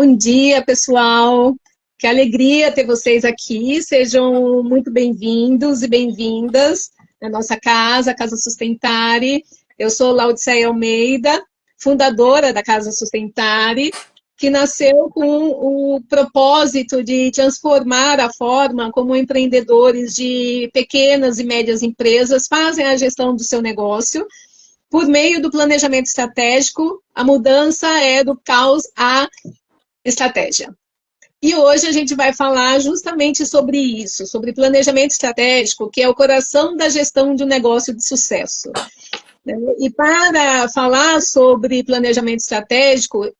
Bom dia, pessoal. Que alegria ter vocês aqui. Sejam muito bem-vindos e bem-vindas na nossa casa, a Casa Sustentare. Eu sou Laudiceia Almeida, fundadora da Casa Sustentare, que nasceu com o propósito de transformar a forma como empreendedores de pequenas e médias empresas fazem a gestão do seu negócio. Por meio do planejamento estratégico, a mudança é do caos à estratégia. E hoje a gente vai falar justamente sobre isso, sobre planejamento estratégico, que é o coração da gestão de um negócio de sucesso. E para falar sobre planejamento estratégico,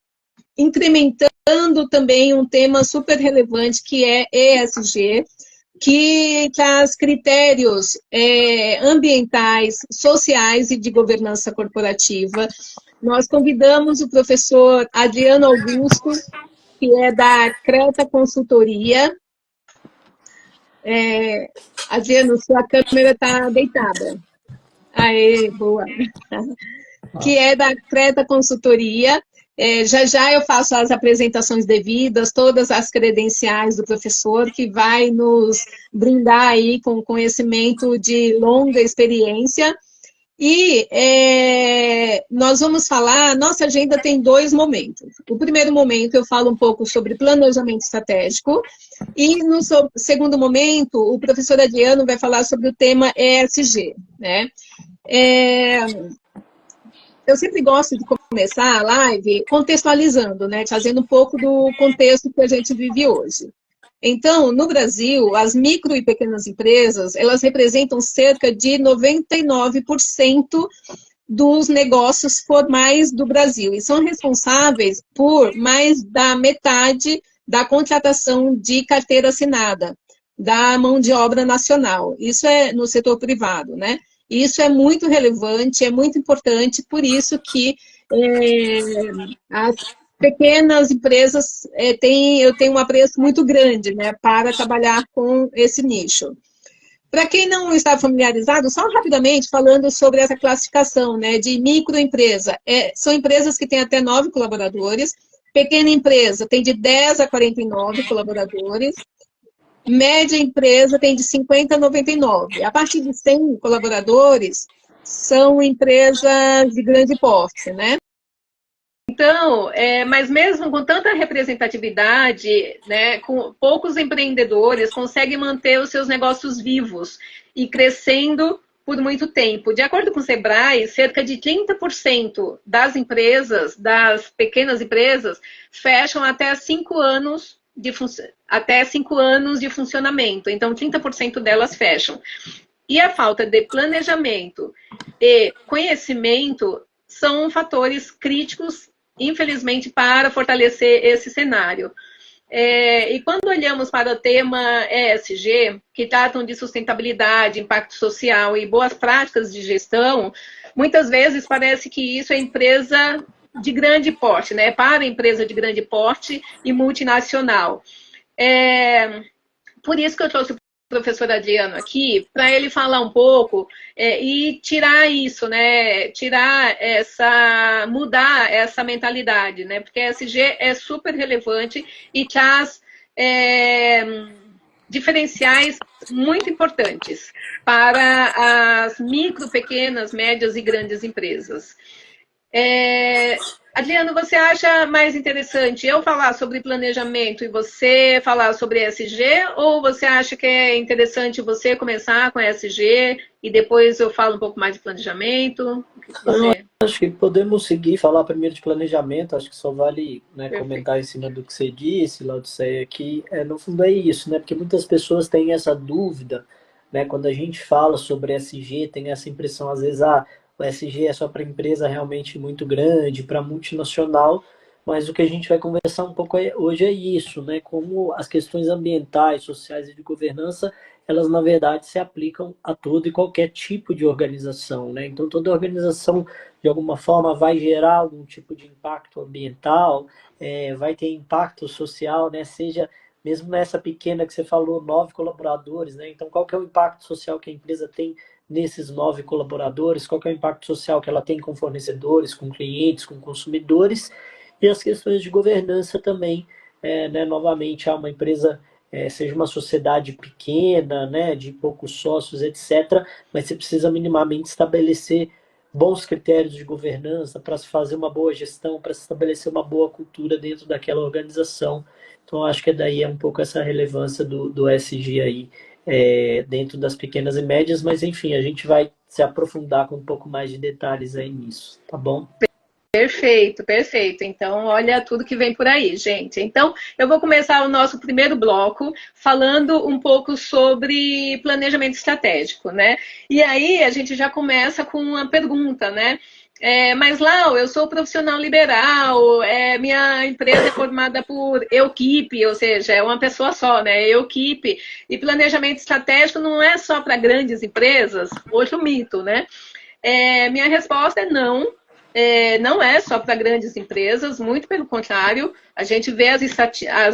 incrementando também um tema super relevante, que é ESG, que traz critérios ambientais, sociais e de governança corporativa. Nós convidamos o professor Adriano Augusto, que é da Creta Consultoria. Adriano, sua câmera está deitada. Aê, boa. Que é da Creta Consultoria. Já eu faço as apresentações devidas, todas as credenciais do professor, que vai nos brindar aí com conhecimento de longa experiência. E nós vamos falar, nossa agenda tem 2 momentos. O primeiro momento eu falo um pouco sobre planejamento estratégico, e no segundo momento o professor Adriano vai falar sobre o tema ESG, né? Eu sempre gosto de começar a live contextualizando, né? Trazendo um pouco do contexto que a gente vive hoje. Então, no Brasil, as micro e pequenas empresas, elas representam cerca de 99% dos negócios formais do Brasil e são responsáveis por mais da metade da contratação de carteira assinada, da mão de obra nacional. Isso é no setor privado, né? Isso é muito relevante, é muito importante, por isso que as pequenas empresas eu tenho um apreço muito grande, né, para trabalhar com esse nicho. Para quem não está familiarizado, só rapidamente falando sobre essa classificação, né, de microempresa, são empresas que têm até 9 colaboradores, pequena empresa tem de 10 a 49 colaboradores, média empresa tem de 50 a 99. A partir de 100 colaboradores, são empresas de grande porte, né? Então, mas mesmo com tanta representatividade, né, com poucos empreendedores conseguem manter os seus negócios vivos e crescendo por muito tempo. De acordo com o Sebrae, cerca de 30% das empresas, das pequenas empresas, fecham até 5 anos até 5 anos de funcionamento. Então, 30% delas fecham. E a falta de planejamento e conhecimento são fatores críticos, infelizmente, para fortalecer esse cenário. E quando olhamos para o tema ESG, que tratam de sustentabilidade, impacto social e boas práticas de gestão, muitas vezes parece que isso é empresa de grande porte, né? Para empresa de grande porte e multinacional. Por isso que eu trouxe o professor Adriano aqui, para ele falar um pouco e tirar isso, né? Mudar essa mentalidade, né? Porque a ESG é super relevante e traz diferenciais muito importantes para as micro, pequenas, médias e grandes empresas. Adriano, você acha mais interessante eu falar sobre planejamento e você falar sobre ESG, ou você acha que é interessante você começar com ESG e depois eu falo um pouco mais de planejamento? Acho que podemos seguir, falar primeiro de planejamento, acho que só vale, né, comentar em cima do que você disse, Laudiceia, que no fundo é isso, né? Porque muitas pessoas têm essa dúvida, né? Quando a gente fala sobre ESG, tem essa impressão, às vezes, o ESG é só para empresa realmente muito grande, para multinacional, mas o que a gente vai conversar um pouco hoje é isso, né? Como as questões ambientais, sociais e de governança, elas na verdade se aplicam a todo e qualquer tipo de organização, né? Então toda organização de alguma forma vai gerar algum tipo de impacto ambiental, vai ter impacto social, né? Seja mesmo nessa pequena que você falou, 9 colaboradores, né? Então qual que é o impacto social que a empresa tem nesses 9 colaboradores, qual que é o impacto social que ela tem com fornecedores, com clientes, com consumidores, E as questões de governança também, né, novamente, uma empresa, seja uma sociedade pequena, né, de poucos sócios, etc., mas você precisa minimamente estabelecer bons critérios de governança para se fazer uma boa gestão, para se estabelecer uma boa cultura dentro daquela organização. Então, acho que daí é um pouco essa relevância do ESG aí, dentro das pequenas e médias, mas enfim, a gente vai se aprofundar com um pouco mais de detalhes aí nisso, tá bom? Perfeito, perfeito. Então, olha tudo que vem por aí, gente. Então, eu vou começar o nosso primeiro bloco falando um pouco sobre planejamento estratégico, né? E aí a gente já começa com uma pergunta, né? Mas, Lau, eu sou profissional liberal, minha empresa é formada por equipe, ou seja, é uma pessoa só, né? Equipe. E planejamento estratégico não é só para grandes empresas? Outro mito, né? Minha resposta é não. Não é só para grandes empresas, muito pelo contrário, a gente vê as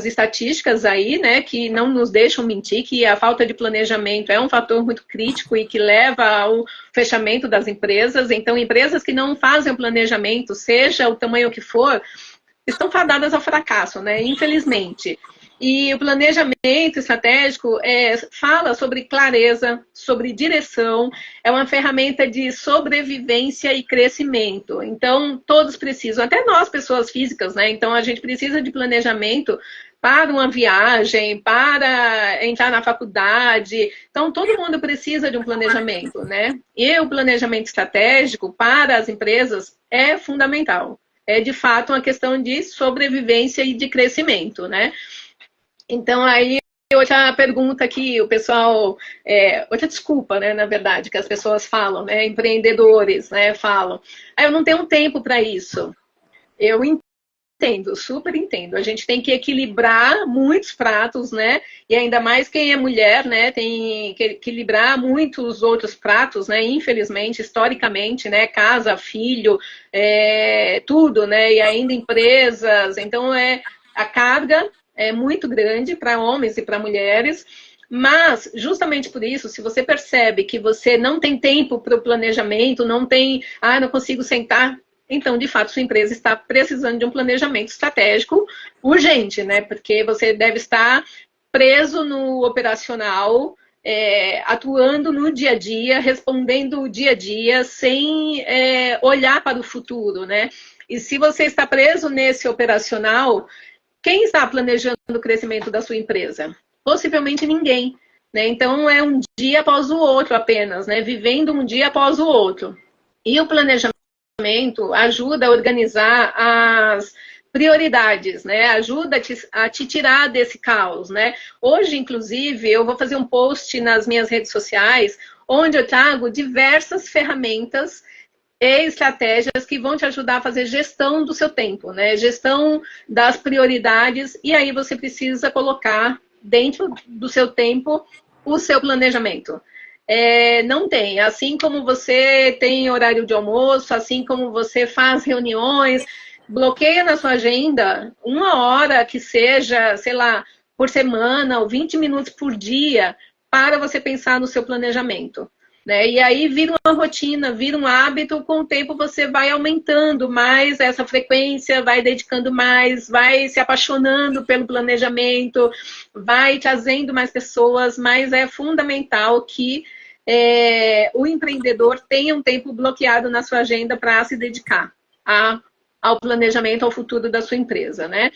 estatísticas aí, né, que não nos deixam mentir, que a falta de planejamento é um fator muito crítico e que leva ao fechamento das empresas. Então, empresas que não fazem o planejamento, seja o tamanho que for, estão fadadas ao fracasso, né, infelizmente. E o planejamento estratégico fala sobre clareza, sobre direção, é uma ferramenta de sobrevivência e crescimento. Então, todos precisam, até nós, pessoas físicas, né? Então, a gente precisa de planejamento para uma viagem, para entrar na faculdade. Então, todo mundo precisa de um planejamento, né? E o planejamento estratégico para as empresas é fundamental. É, de fato, uma questão de sobrevivência e de crescimento, né? Então, aí, outra pergunta que o pessoal... outra desculpa, né, na verdade, que as pessoas falam, né? Empreendedores, né, falam. Eu não tenho tempo para isso. Eu entendo, super entendo. A gente tem que equilibrar muitos pratos, né? E ainda mais quem é mulher, né? Tem que equilibrar muitos outros pratos, né? Infelizmente, historicamente, né? Casa, filho, tudo, né? E ainda empresas. Então, a carga é muito grande para homens e para mulheres, mas justamente por isso, se você percebe que você não tem tempo para o planejamento, não consigo sentar, então, de fato, sua empresa está precisando de um planejamento estratégico urgente, né? Porque você deve estar preso no operacional, atuando no dia a dia, respondendo o dia a dia, sem olhar para o futuro, né? E se você está preso nesse operacional, quem está planejando o crescimento da sua empresa? Possivelmente ninguém, né? Então, é um dia após o outro apenas, né? Vivendo um dia após o outro. E o planejamento ajuda a organizar as prioridades, né? Ajuda a te tirar desse caos, né? Hoje, inclusive, eu vou fazer um post nas minhas redes sociais, onde eu trago diversas ferramentas e estratégias que vão te ajudar a fazer gestão do seu tempo, né? Gestão das prioridades, e aí você precisa colocar dentro do seu tempo o seu planejamento. Não tem, assim como você tem horário de almoço, assim como você faz reuniões, bloqueia na sua agenda 1 hora que seja, sei lá, por semana ou 20 minutos por dia para você pensar no seu planejamento. Né? E aí vira uma rotina, vira um hábito, com o tempo você vai aumentando mais essa frequência, vai dedicando mais, vai se apaixonando pelo planejamento, vai trazendo mais pessoas, mas é fundamental que o empreendedor tenha um tempo bloqueado na sua agenda para se dedicar ao planejamento, ao futuro da sua empresa. Né?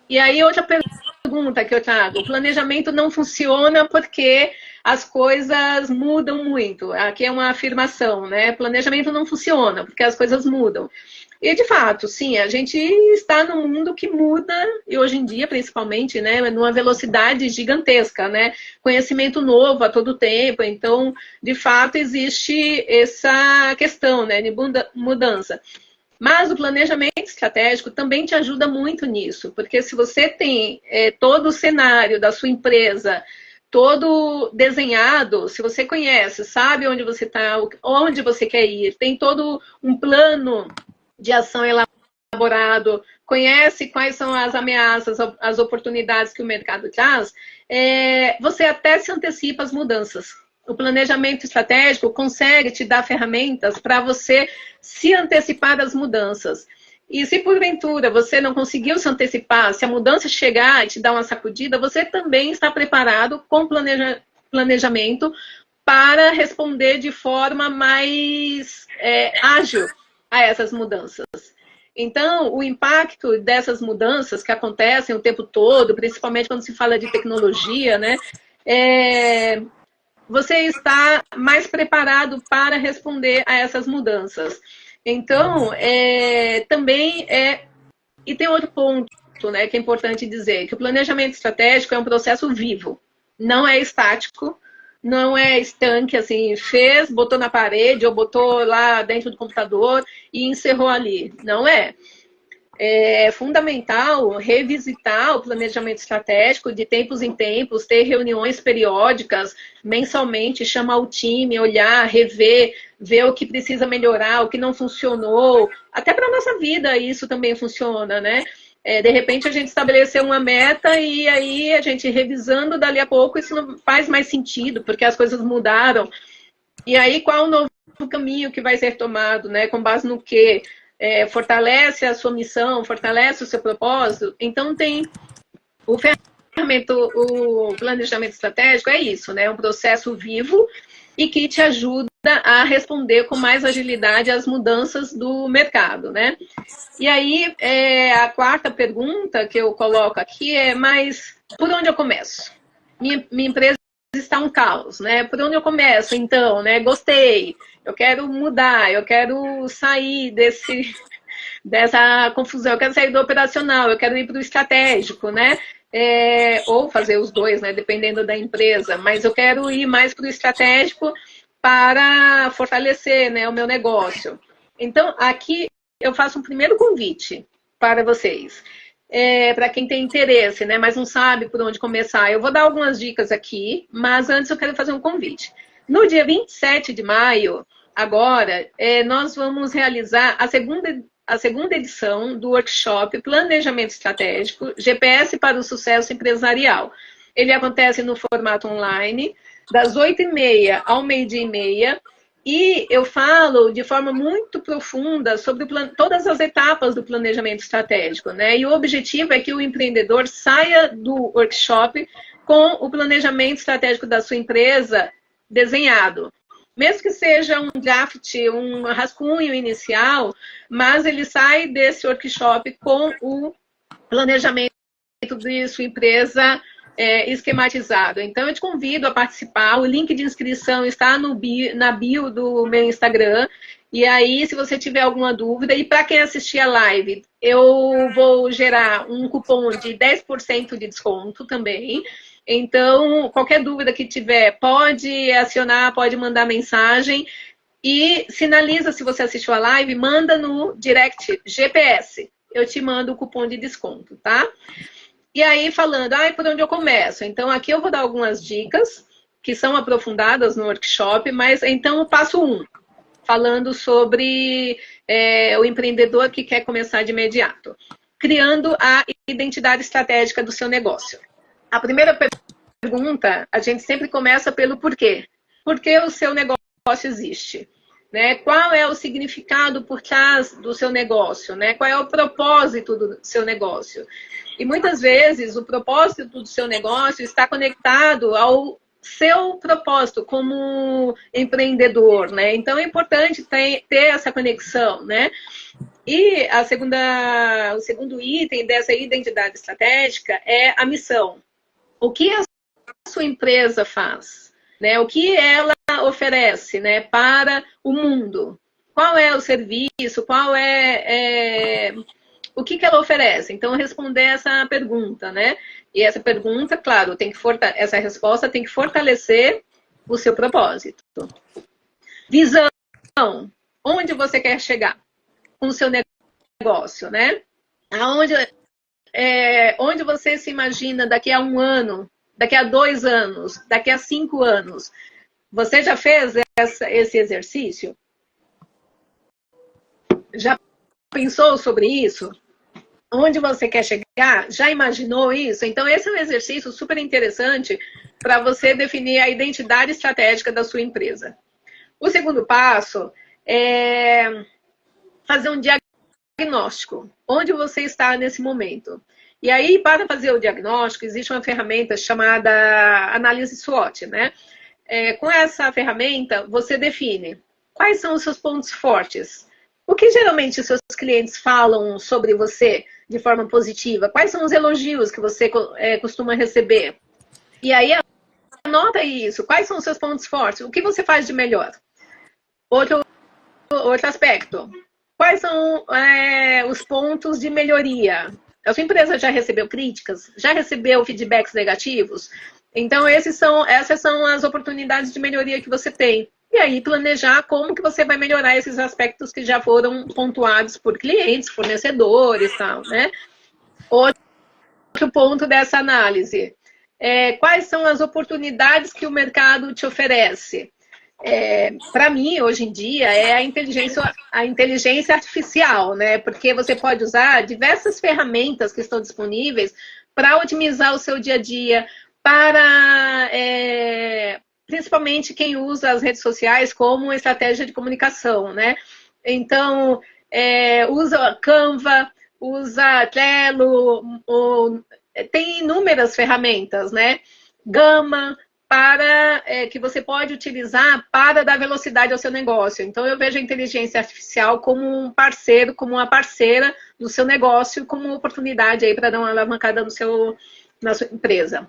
E aí outra pergunta que eu trago, o planejamento não funciona porque as coisas mudam muito. Aqui é uma afirmação, né? Planejamento não funciona, porque as coisas mudam. E, de fato, sim, a gente está num mundo que muda, e hoje em dia, principalmente, né, numa velocidade gigantesca, né? Conhecimento novo a todo tempo. Então, de fato, existe essa questão, né, de mudança. Mas o planejamento estratégico também te ajuda muito nisso, porque se você tem todo o cenário da sua empresa todo desenhado, se você conhece, sabe onde você está, onde você quer ir, tem todo um plano de ação elaborado, conhece quais são as ameaças, as oportunidades que o mercado traz, você até se antecipa às mudanças. O planejamento estratégico consegue te dar ferramentas para você se antecipar às mudanças. E se porventura você não conseguiu se antecipar, se a mudança chegar e te dar uma sacudida, você também está preparado com planejamento para responder de forma mais ágil a essas mudanças. Então, o impacto dessas mudanças que acontecem o tempo todo, principalmente quando se fala de tecnologia, né, você está mais preparado para responder a essas mudanças. Então, também E tem outro ponto, né, que é importante dizer, que o planejamento estratégico é um processo vivo, não é estático, não é estanque, assim, fez, botou na parede ou botou lá dentro do computador e encerrou ali. Não é. É fundamental revisitar o planejamento estratégico de tempos em tempos, ter reuniões periódicas, mensalmente, chamar o time, olhar, rever, ver o que precisa melhorar, o que não funcionou. Até para a nossa vida isso também funciona, né? De repente a gente estabeleceu uma meta e aí a gente revisando dali a pouco isso não faz mais sentido, porque as coisas mudaram. E aí qual o novo caminho que vai ser tomado, né? Com base no quê? Fortalece a sua missão, fortalece o seu propósito. Então tem o planejamento estratégico, é isso, né? É um processo vivo e que te ajuda a responder com mais agilidade às mudanças do mercado, né? E aí, a quarta pergunta que eu coloco aqui mas por onde eu começo? Minha empresa está um caos, né? Por onde eu começo, então, né? Gostei, eu quero mudar, eu quero sair dessa confusão, eu quero sair do operacional, eu quero ir para o estratégico, né? Ou fazer os dois, né? Dependendo da empresa, mas eu quero ir mais para o estratégico para fortalecer, né, o meu negócio. Então, aqui eu faço um primeiro convite para vocês. Para quem tem interesse, né, mas não sabe por onde começar. Eu vou dar algumas dicas aqui, mas antes eu quero fazer um convite. No dia 27 de maio, agora, nós vamos realizar a segunda edição do workshop Planejamento Estratégico, GPS para o Sucesso Empresarial. Ele acontece no formato online, das 8h30 ao 12h30, e eu falo de forma muito profunda sobre todas as etapas do planejamento estratégico, né? E o objetivo é que o empreendedor saia do workshop com o planejamento estratégico da sua empresa desenhado. Mesmo que seja um draft, um rascunho inicial, mas ele sai desse workshop com o planejamento de sua empresa esquematizado. Então, eu te convido a participar. O link de inscrição está na bio do meu Instagram. E aí, se você tiver alguma dúvida, e para quem assistir a live, eu vou gerar um cupom de 10% de desconto também. Então, qualquer dúvida que tiver, pode acionar, pode mandar mensagem. E sinaliza se você assistiu a live, manda no direct GPS. Eu te mando o cupom de desconto, tá? E aí, falando, por onde eu começo? Então, aqui eu vou dar algumas dicas que são aprofundadas no workshop, mas então o passo 1, falando sobre o empreendedor que quer começar de imediato. Criando a identidade estratégica do seu negócio. A primeira pergunta, a gente sempre começa pelo porquê. Por que o seu negócio existe? Né? Qual é o significado por trás do seu negócio? Né? Qual é o propósito do seu negócio? E muitas vezes o propósito do seu negócio está conectado ao seu propósito como empreendedor, né? Então é importante ter essa conexão, né? E o segundo item dessa identidade estratégica é a missão. O que a sua empresa faz? Né? O que ela oferece, né, para o mundo? Qual é o serviço? Qual o que ela oferece? Então, responder essa pergunta, né? E essa pergunta, claro, essa resposta tem que fortalecer o seu propósito. Visão. Onde você quer chegar com o seu negócio, né? Onde você se imagina daqui a 1 ano, daqui a 2 anos, daqui a 5 anos? Você já fez esse exercício? Já pensou sobre isso? Onde você quer chegar? Já imaginou isso? Então, esse é um exercício super interessante para você definir a identidade estratégica da sua empresa. O segundo passo é fazer um diagnóstico. Onde você está nesse momento? E aí, para fazer o diagnóstico, existe uma ferramenta chamada análise SWOT, né? Com essa ferramenta, você define quais são os seus pontos fortes. O que geralmente os seus clientes falam sobre você de forma positiva? Quais são os elogios que você costuma receber? E aí, anota isso. Quais são os seus pontos fortes? O que você faz de melhor? Outro aspecto. Quais são os pontos de melhoria? A sua empresa já recebeu críticas? Já recebeu feedbacks negativos? Então, essas são as oportunidades de melhoria que você tem. E aí, planejar como que você vai melhorar esses aspectos que já foram pontuados por clientes, fornecedores e tal, né? Outro ponto dessa análise. Quais são as oportunidades que o mercado te oferece? Para mim, hoje em dia, é a inteligência artificial, né? Porque você pode usar diversas ferramentas que estão disponíveis para otimizar o seu dia a dia, para principalmente quem usa as redes sociais como estratégia de comunicação, né? Então, usa Canva, usa Trello, tem inúmeras ferramentas, né? Gama, para que você pode utilizar para dar velocidade ao seu negócio. Então, eu vejo a inteligência artificial como um parceiro, como uma parceira do seu negócio, como uma oportunidade aí para dar uma alavancada na sua empresa.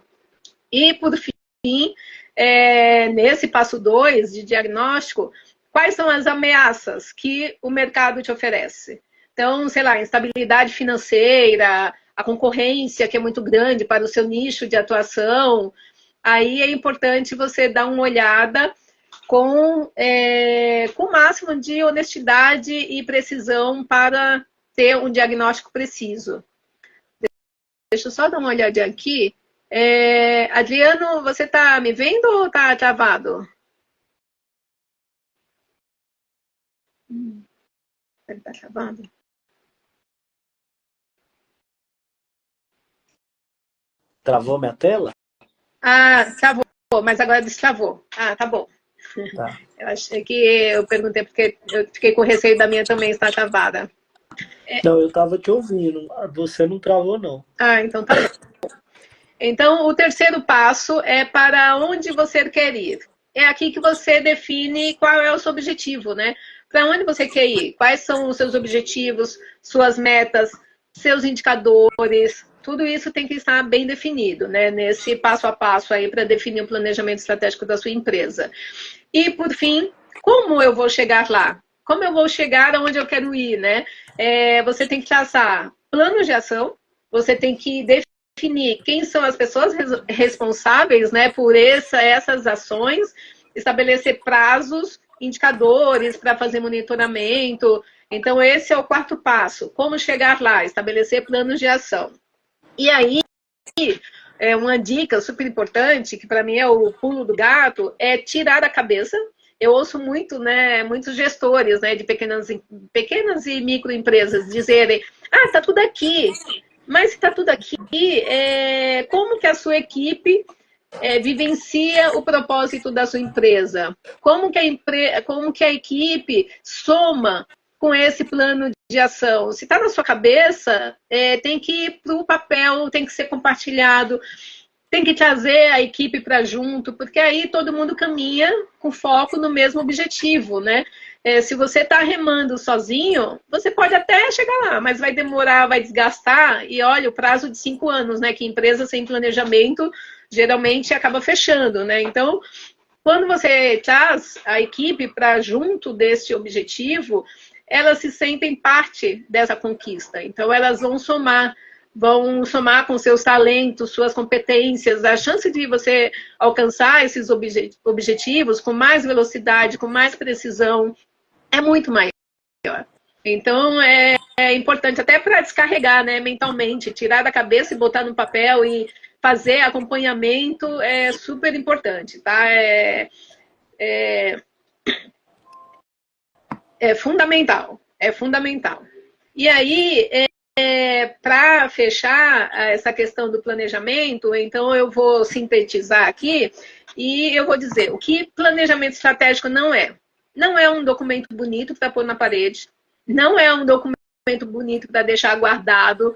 E, por fim, nesse passo 2 de diagnóstico, quais são as ameaças que o mercado te oferece? Então, sei lá, instabilidade financeira, a concorrência que é muito grande para o seu nicho de atuação. Aí é importante você dar uma olhada com o máximo de honestidade e precisão para ter um diagnóstico preciso. Deixa eu só dar uma olhadinha aqui. Adriano, você está me vendo ou está travado? Ele está travado? Travou minha tela? Ah, travou, mas agora destravou. Ah, tá bom. Tá. Eu achei que eu perguntei porque eu fiquei com receio da minha também estar travada. Não, eu estava te ouvindo. Você não travou, não. Ah, então tá bom. Então, o terceiro passo é para onde você quer ir. É aqui que você define qual é o seu objetivo, né? Para onde você quer ir? Quais são os seus objetivos, suas metas, seus indicadores? Tudo isso tem que estar bem definido, né? Nesse passo a passo aí para definir o planejamento estratégico da sua empresa. E, por fim, como eu vou chegar lá? Como eu vou chegar aonde eu quero ir, né? Você tem que traçar planos de ação, você tem que definir quem são as pessoas responsáveis, né, por essas ações, estabelecer prazos, indicadores para fazer monitoramento. Então, esse é o quarto passo. Como chegar lá? Estabelecer planos de ação. E aí, uma dica super importante, que para mim é o pulo do gato, é tirar da cabeça. Eu ouço muito, né, muitos gestores, né, de pequenas e microempresas dizerem, tá tudo aqui. Mas se está tudo aqui, como que a sua equipe vivencia o propósito da sua empresa? Como que a equipe soma com esse plano de ação? Se está na sua cabeça, tem que ir para o papel, tem que ser compartilhado, tem que trazer a equipe para junto, porque aí todo mundo caminha com foco no mesmo objetivo, né? Se você está remando sozinho, você pode até chegar lá, mas vai demorar, vai desgastar, e olha, o prazo de 5 anos, né? Que empresa sem planejamento geralmente acaba fechando, né? Então, quando você traz a equipe para junto desse objetivo, elas se sentem parte dessa conquista. Então, elas vão somar com seus talentos, suas competências. A chance de você alcançar esses objetivos com mais velocidade, com mais precisão, é muito maior. Então, é importante até para descarregar, né, mentalmente, tirar da cabeça e botar no papel e fazer acompanhamento é super importante, tá? É fundamental, é fundamental. E aí, para fechar essa questão do planejamento, então eu vou sintetizar aqui e eu vou dizer o que planejamento estratégico não é. Não é um documento bonito que está pondo na parede, não é um documento documento bonito para deixar guardado,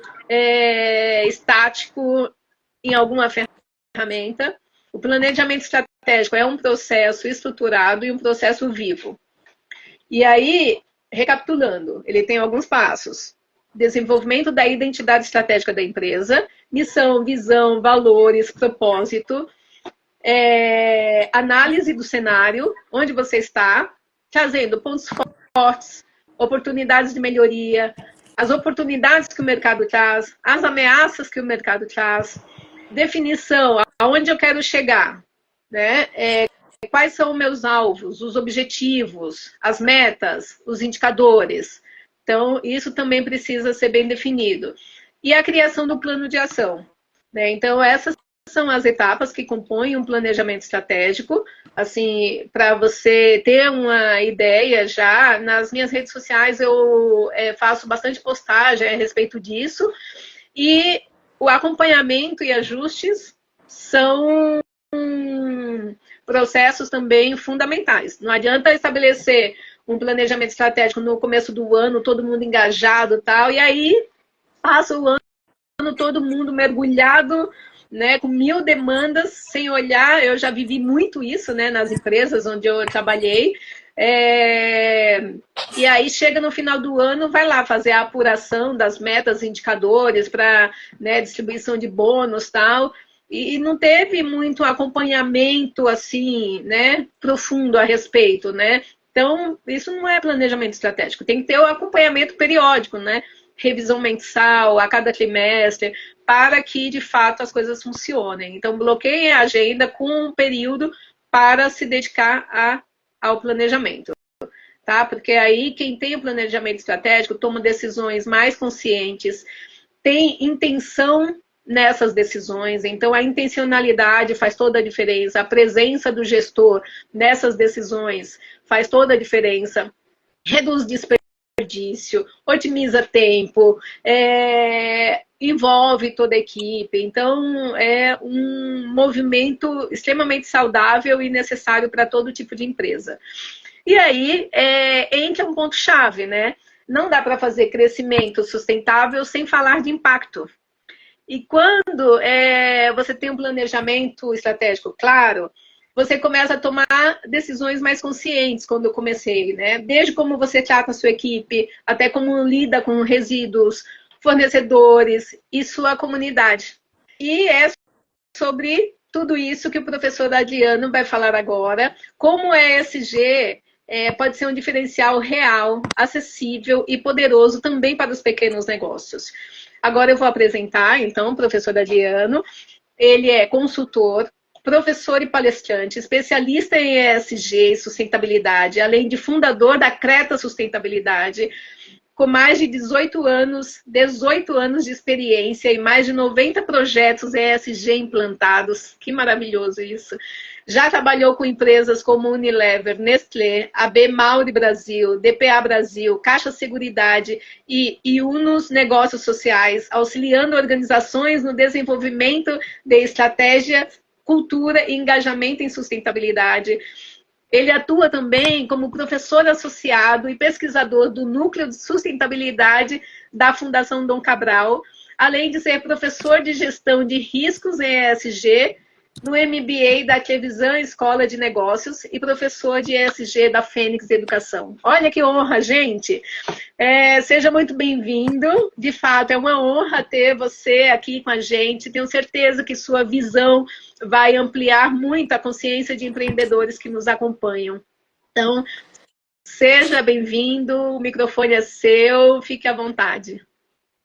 estático em alguma ferramenta. O planejamento estratégico é um processo estruturado e um processo vivo. E aí, recapitulando, ele tem alguns passos. Desenvolvimento da identidade estratégica da empresa, missão, visão, valores, propósito, análise do cenário, onde você está, trazendo pontos fortes, oportunidades de melhoria, as oportunidades que o mercado traz, as ameaças que o mercado traz, definição, aonde eu quero chegar, né? Quais são os meus alvos, os objetivos, as metas, os indicadores. Então, isso também precisa ser bem definido. E a criação do plano de ação, né? Então, essas são as etapas que compõem um planejamento estratégico. Assim, para você ter uma ideia já, nas minhas redes sociais eu faço bastante postagem a respeito disso. E o acompanhamento e ajustes são processos também fundamentais. Não adianta estabelecer um planejamento estratégico no começo do ano, todo mundo engajado e tal, e aí passa o ano todo mundo mergulhado, né, com 1000 demandas, sem olhar. Eu já vivi muito isso, né, nas empresas onde eu trabalhei. E aí chega no final do ano, vai lá fazer a apuração das metas, indicadores para, né, distribuição de bônus e tal. E não teve muito acompanhamento assim, né, profundo a respeito, né? Então, isso não é planejamento estratégico. Tem que ter o acompanhamento periódico, né? Revisão mensal, a cada trimestre, para que, de fato, as coisas funcionem. Então, bloqueie a agenda com um período para se dedicar ao planejamento. Tá? Porque aí, quem tem o planejamento estratégico toma decisões mais conscientes, tem intenção nessas decisões, então a intencionalidade faz toda a diferença, a presença do gestor nessas decisões faz toda a diferença, reduz desperdício, otimiza tempo, envolve toda a equipe, então é um movimento extremamente saudável e necessário para todo tipo de empresa. E aí entra um ponto-chave, né? Não dá para fazer crescimento sustentável sem falar de impacto. E quando você tem um planejamento estratégico claro, você começa a tomar decisões mais conscientes, quando eu comecei, né? Desde como você trata a sua equipe, até como lida com resíduos, fornecedores e sua comunidade. E é sobre tudo isso que o professor Adriano vai falar agora, como a ESG pode ser um diferencial real, acessível e poderoso também para os pequenos negócios. Agora eu vou apresentar, então, o professor Adriano. Ele é consultor, professor e palestrante, especialista em ESG e sustentabilidade, além de fundador da Creta Sustentabilidade, com mais de 18 anos de experiência e mais de 90 projetos ESG implantados. Que maravilhoso isso! Já trabalhou com empresas como Unilever, Nestlé, AB Mauri Brasil, DPA Brasil, Caixa Seguridade e Unos Negócios Sociais, auxiliando organizações no desenvolvimento de estratégia, cultura e engajamento em sustentabilidade. Ele atua também como professor associado e pesquisador do Núcleo de Sustentabilidade da Fundação Dom Cabral, além de ser professor de gestão de riscos em ESG no MBA da Trevisan Escola de Negócios e professor de ESG da Fênix Educação. Olha que honra, gente! Seja muito bem-vindo. De fato, é uma honra ter você aqui com a gente. Tenho certeza que sua visão vai ampliar muito a consciência de empreendedores que nos acompanham. Então, seja bem-vindo, o microfone é seu, fique à vontade.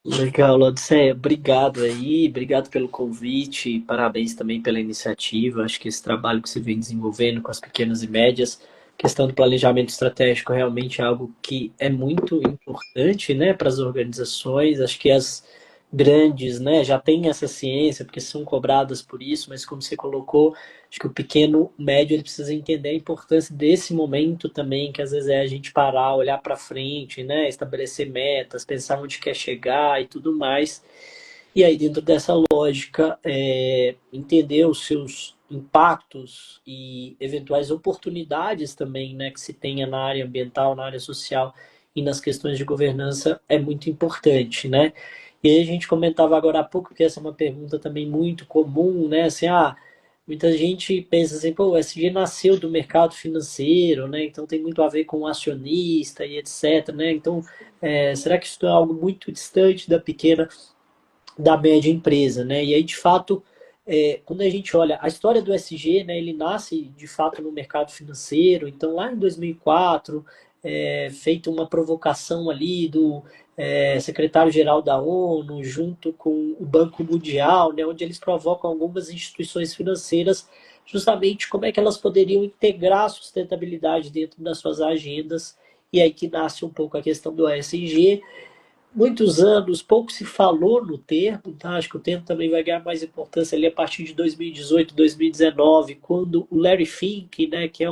Legal, Laodiceia, obrigado aí, obrigado pelo convite, parabéns também pela iniciativa. Acho que esse trabalho que você vem desenvolvendo com as pequenas e médias, questão do planejamento estratégico realmente é algo que é muito importante, né, para as organizações. Acho que as grandes, né, já têm essa ciência, porque são cobradas por isso, mas como você colocou, acho que o pequeno, médio, ele precisa entender a importância desse momento também, que às vezes é a gente parar, olhar para frente, né, estabelecer metas, pensar onde quer chegar e tudo mais. E aí, dentro dessa lógica, entender os seus impactos e eventuais oportunidades também, né, que se tenha na área ambiental, na área social, e nas questões de governança é muito importante, né? E aí a gente comentava agora há pouco, que essa é uma pergunta também muito comum, né? Assim, muita gente pensa assim, pô, o SG nasceu do mercado financeiro, né? Então tem muito a ver com o acionista e etc, né? Então, será que isso é algo muito distante da média empresa, né? E aí, de fato, quando a gente olha a história do SG, né, ele nasce de fato no mercado financeiro. Então, lá em 2004, feita uma provocação ali do secretário-geral da ONU, junto com o Banco Mundial, né, onde eles provocam algumas instituições financeiras, justamente como é que elas poderiam integrar a sustentabilidade dentro das suas agendas. E aí que nasce um pouco a questão do ESG. Muitos anos, pouco se falou no termo, tá? Acho que o termo também vai ganhar mais importância ali a partir de 2018, 2019, quando o Larry Fink, né, que é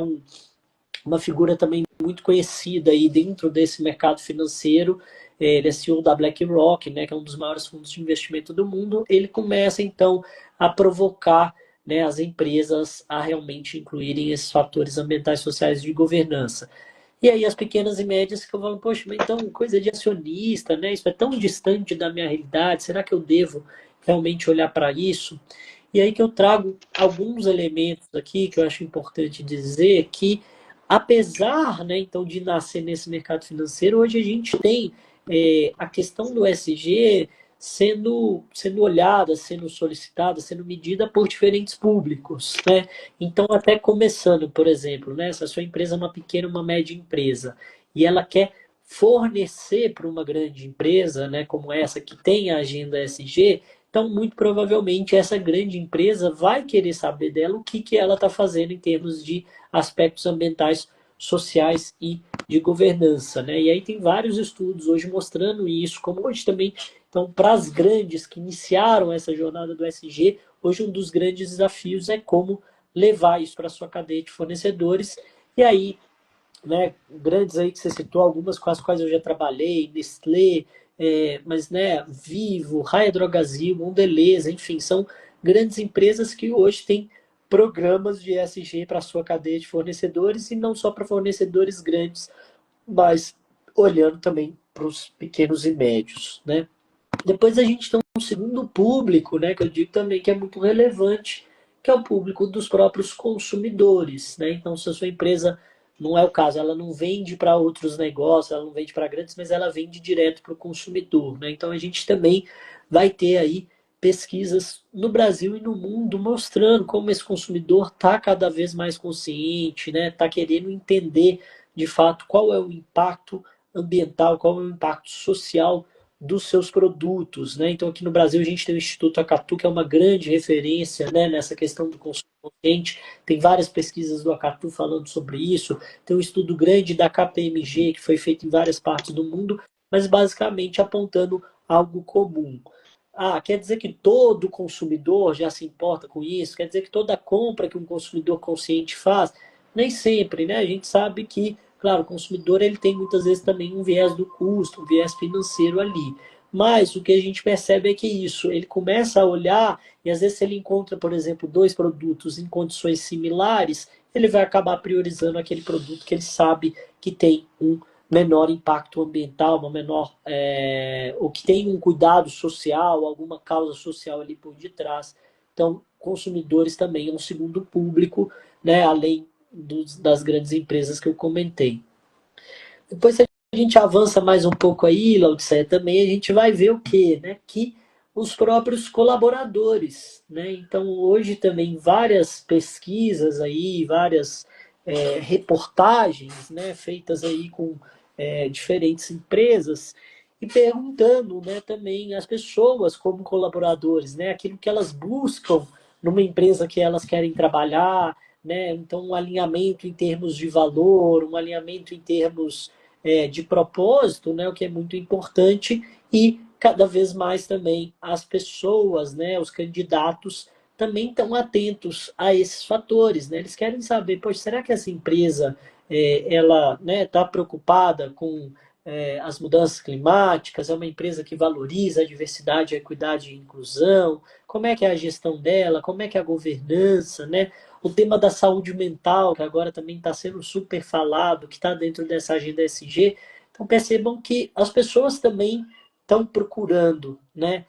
uma figura também muito conhecida aí dentro desse mercado financeiro, ele é CEO da BlackRock, né, que é um dos maiores fundos de investimento do mundo, ele começa então a provocar, né, as empresas a realmente incluírem esses fatores ambientais, sociais e de governança. E aí as pequenas e médias ficam falando, poxa, mas então coisa de acionista, né? Isso é tão distante da minha realidade, será que eu devo realmente olhar para isso? E aí que eu trago alguns elementos aqui que eu acho importante dizer que, apesar, né, então, de nascer nesse mercado financeiro, hoje a gente tem a questão do SG sendo olhada, sendo solicitada, sendo medida por diferentes públicos, né? Então, até começando, por exemplo, né, se a sua empresa é uma pequena, uma média empresa, e ela quer fornecer para uma grande empresa, né, como essa que tem a agenda SG, então muito provavelmente essa grande empresa vai querer saber dela o que ela está fazendo em termos de aspectos ambientais, sociais e de governança, né? E aí tem vários estudos hoje mostrando isso, como hoje também, então, para as grandes que iniciaram essa jornada do SG, hoje um dos grandes desafios é como levar isso para a sua cadeia de fornecedores. E aí, né, grandes aí que você citou, algumas com as quais eu já trabalhei, Nestlé, mas, né, Vivo, Raia Drogasil, Mondelez, enfim, são grandes empresas que hoje têm programas de ESG para a sua cadeia de fornecedores, e não só para fornecedores grandes, mas olhando também para os pequenos e médios, né? Depois a gente tem um segundo público, né, que eu digo também que é muito relevante, que é o público dos próprios consumidores, né? Então, se a sua empresa, não é o caso, ela não vende para outros negócios, ela não vende para grandes, mas ela vende direto para o consumidor, né? Então, a gente também vai ter aí pesquisas no Brasil e no mundo mostrando como esse consumidor está cada vez mais consciente, né? Está querendo entender de fato qual é o impacto ambiental, qual é o impacto social dos seus produtos, né? Então aqui no Brasil a gente tem o Instituto Acatu, que é uma grande referência, né, nessa questão do consumo consciente. Tem várias pesquisas do Acatu falando sobre isso. Tem um estudo grande da KPMG que foi feito em várias partes do mundo, mas basicamente apontando algo comum. Quer dizer que todo consumidor já se importa com isso? Quer dizer que toda compra que um consumidor consciente faz? Nem sempre, né? A gente sabe que, claro, o consumidor ele tem muitas vezes também um viés do custo, um viés financeiro ali. Mas o que a gente percebe é que isso, ele começa a olhar e às vezes se ele encontra, por exemplo, dois produtos em condições similares, ele vai acabar priorizando aquele produto que ele sabe que tem um menor impacto ambiental, uma menor, ou que tem um cuidado social, alguma causa social ali por detrás. Então, consumidores também é um segundo público, né, além das grandes empresas que eu comentei. Depois, se a gente avança mais um pouco aí, Laudicea, também a gente vai ver o quê? Né? Que os próprios colaboradores, né? Então, hoje também várias pesquisas aí, várias reportagens, né, feitas aí com diferentes empresas e perguntando, né, também as pessoas como colaboradores, né, aquilo que elas buscam numa empresa que elas querem trabalhar, né? Então, um alinhamento em termos de valor, um alinhamento em termos de propósito, né? O que é muito importante, e cada vez mais também as pessoas, né? Os candidatos também estão atentos a esses fatores, né? Eles querem saber, poxa, será que essa empresa ela, né, está preocupada com as mudanças climáticas? É uma empresa que valoriza a diversidade, a equidade e a inclusão? Como é que é a gestão dela? Como é que é a governança, né? O tema da saúde mental, que agora também está sendo super falado, que está dentro dessa agenda SG, Então percebam que as pessoas também estão procurando, né,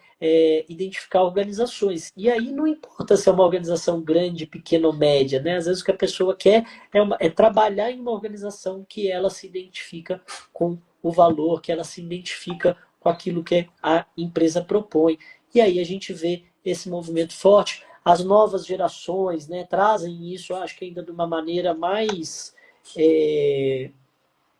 identificar organizações. E aí não importa se é uma organização grande, pequena ou média, né? Às vezes o que a pessoa quer é trabalhar em uma organização que ela se identifica com o valor, que ela se identifica com aquilo que a empresa propõe. E aí a gente vê esse movimento forte. As novas gerações, né, trazem isso, eu acho que ainda de uma maneira mais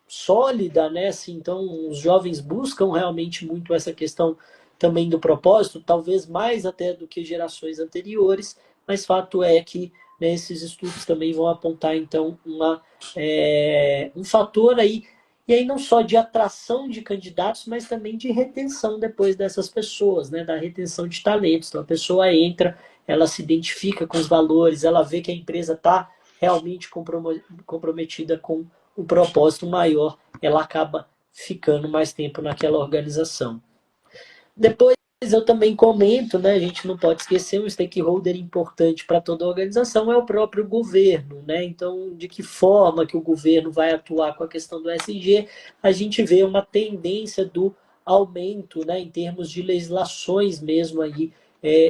sólida, né? Assim, então, os jovens buscam realmente muito essa questão também do propósito, talvez mais até do que gerações anteriores, mas fato é que, né, esses estudos também vão apontar, então, um fator aí, e aí não só de atração de candidatos, mas também de retenção depois dessas pessoas, né, da retenção de talentos. Então, a pessoa entra, ela se identifica com os valores, ela vê que a empresa está realmente comprometida com um propósito maior, ela acaba ficando mais tempo naquela organização. Depois eu também comento, né, a gente não pode esquecer, um stakeholder importante para toda a organização é o próprio governo, né? Então, de que forma que o governo vai atuar com a questão do ESG, a gente vê uma tendência do aumento, né, em termos de legislações mesmo aí,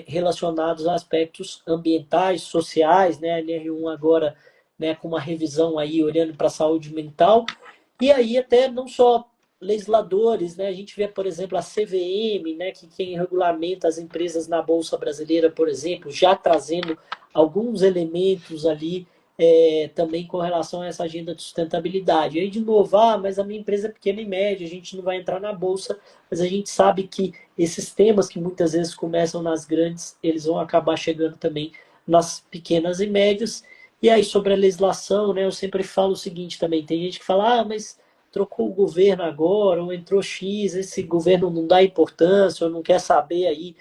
relacionados a aspectos ambientais, sociais, né? A NR1 agora, né, com uma revisão aí olhando para a saúde mental, e aí até não só legisladores, né? A gente vê, por exemplo, a CVM, né, que quem regulamenta as empresas na Bolsa Brasileira, por exemplo, já trazendo alguns elementos ali também com relação a essa agenda de sustentabilidade. E aí, de novo, mas a minha empresa é pequena e média, a gente não vai entrar na Bolsa, mas a gente sabe que esses temas que muitas vezes começam nas grandes, eles vão acabar chegando também nas pequenas e médias. E aí, sobre a legislação, né, eu sempre falo o seguinte também, tem gente que fala, mas trocou o governo agora, ou entrou X, esse governo não dá importância, ou não quer saber aí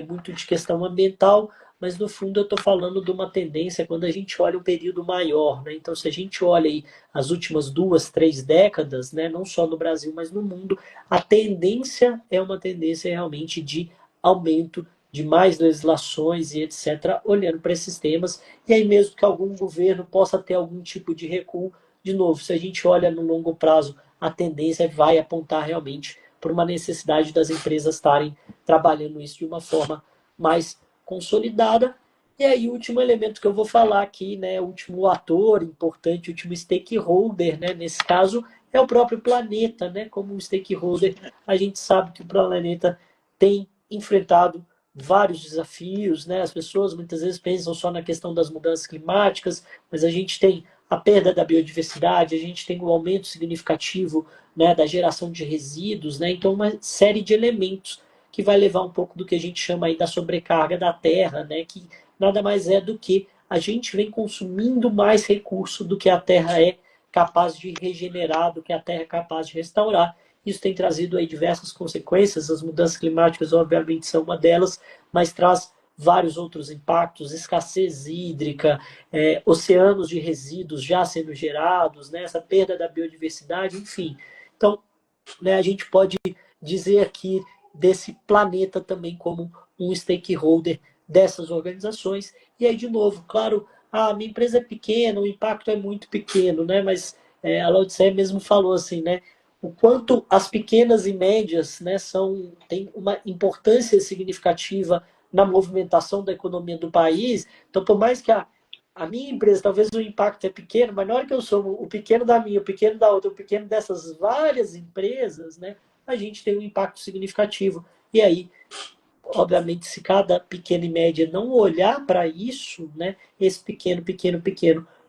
muito de questão ambiental, mas no fundo eu estou falando de uma tendência quando a gente olha um período maior, né? Então, se a gente olha aí as últimas 2, 3 décadas, né, não só no Brasil, mas no mundo, a tendência é uma tendência realmente de aumento de mais legislações e etc., olhando para esses temas, e aí mesmo que algum governo possa ter algum tipo de recuo, de novo, se a gente olha no longo prazo, a tendência vai apontar realmente por uma necessidade das empresas estarem trabalhando isso de uma forma mais consolidada. E aí, o último elemento que eu vou falar aqui, né, o último ator importante, o último stakeholder, né, nesse caso, é o próprio planeta, né? Como um stakeholder, a gente sabe que o planeta tem enfrentado vários desafios, né? As pessoas muitas vezes pensam só na questão das mudanças climáticas, mas a gente tem a perda da biodiversidade, a gente tem um aumento significativo, né, da geração de resíduos, né? Então, uma série de elementos que vai levar um pouco do que a gente chama aí da sobrecarga da Terra, né? Que nada mais é do que a gente vem consumindo mais recurso do que a Terra é capaz de regenerar, do que a Terra é capaz de restaurar. Isso tem trazido aí diversas consequências, as mudanças climáticas obviamente são uma delas, mas traz vários outros impactos, escassez hídrica, oceanos de resíduos já sendo gerados, né, essa perda da biodiversidade, enfim. Então, né, a gente pode dizer aqui desse planeta também como um stakeholder dessas organizações. E aí, de novo, claro, a minha empresa é pequena, o impacto é muito pequeno, né, mas a Laodiceia mesmo falou assim, né, o quanto as pequenas e médias, né, têm uma importância significativa na movimentação da economia do país. Então, por mais que a minha empresa, talvez o impacto é pequeno, mas na hora que eu sou o pequeno da minha, o pequeno da outra, o pequeno dessas várias empresas, né, a gente tem um impacto significativo. E aí, obviamente, se cada pequena e média não olhar para isso, né, esse pequeno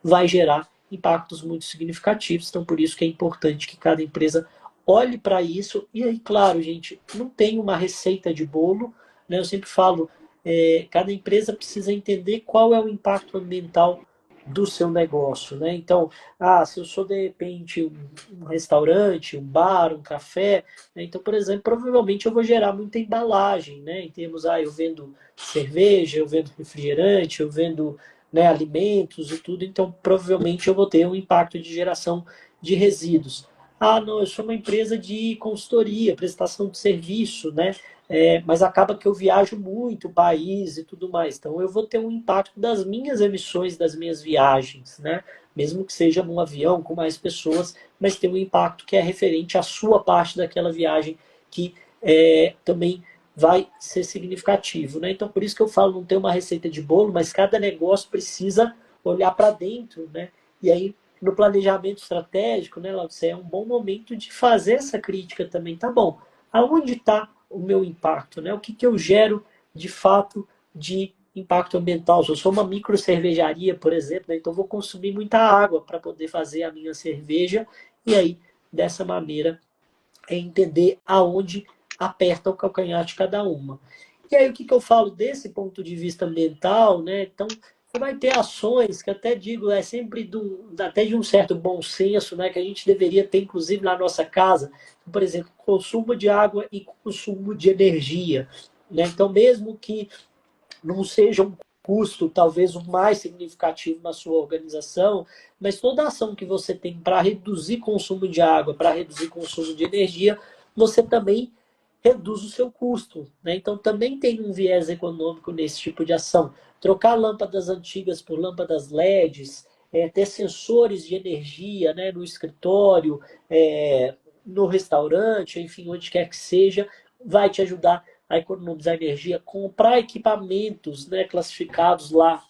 vai gerar impactos muito significativos. Então, por isso que é importante que cada empresa olhe para isso. E aí, claro, gente, não tem uma receita de bolo, né? Eu sempre falo, cada empresa precisa entender qual é o impacto ambiental do seu negócio, né? Então, se eu sou de repente um restaurante, um bar, um café, né? Então, por exemplo, provavelmente eu vou gerar muita embalagem, né? Em termos, eu vendo cerveja, eu vendo refrigerante, eu vendo, né, alimentos e tudo, então provavelmente eu vou ter um impacto de geração de resíduos. Não, eu sou uma empresa de consultoria, prestação de serviço, né? Mas acaba que eu viajo muito o país e tudo mais. Então, eu vou ter um impacto das minhas emissões, das minhas viagens, né? mesmo que seja num avião com mais pessoas, mas tem um impacto que é referente à sua parte daquela viagem, que também vai ser significativo, né? Então, por isso que eu falo, não tem uma receita de bolo, mas cada negócio precisa olhar para dentro, né? E aí, no planejamento estratégico, né, Laudicé, é um bom momento de fazer essa crítica também. Tá bom, aonde está o meu impacto, né? O que, que eu gero, de fato, de impacto ambiental? Se eu sou uma micro cervejaria, por exemplo, né, então eu vou consumir muita água para poder fazer a minha cerveja, e aí, dessa maneira, entender aonde aperta o calcanhar de cada uma. E aí, o que, que eu falo desse ponto de vista ambiental, né? Então, você vai ter ações que até digo, é sempre até de um certo bom senso, né? Que a gente deveria ter, inclusive, na nossa casa. Por exemplo, consumo de água e consumo de energia. Né? Então, mesmo que não seja um custo talvez o mais significativo na sua organização, mas toda ação que você tem para reduzir consumo de água, para reduzir consumo de energia, você também reduz o seu custo. Né? Então também tem um viés econômico nesse tipo de ação. Trocar lâmpadas antigas por lâmpadas LEDs, ter sensores de energia, né, no escritório, no restaurante, enfim, onde quer que seja, vai te ajudar a economizar energia, comprar equipamentos, né, classificados lá.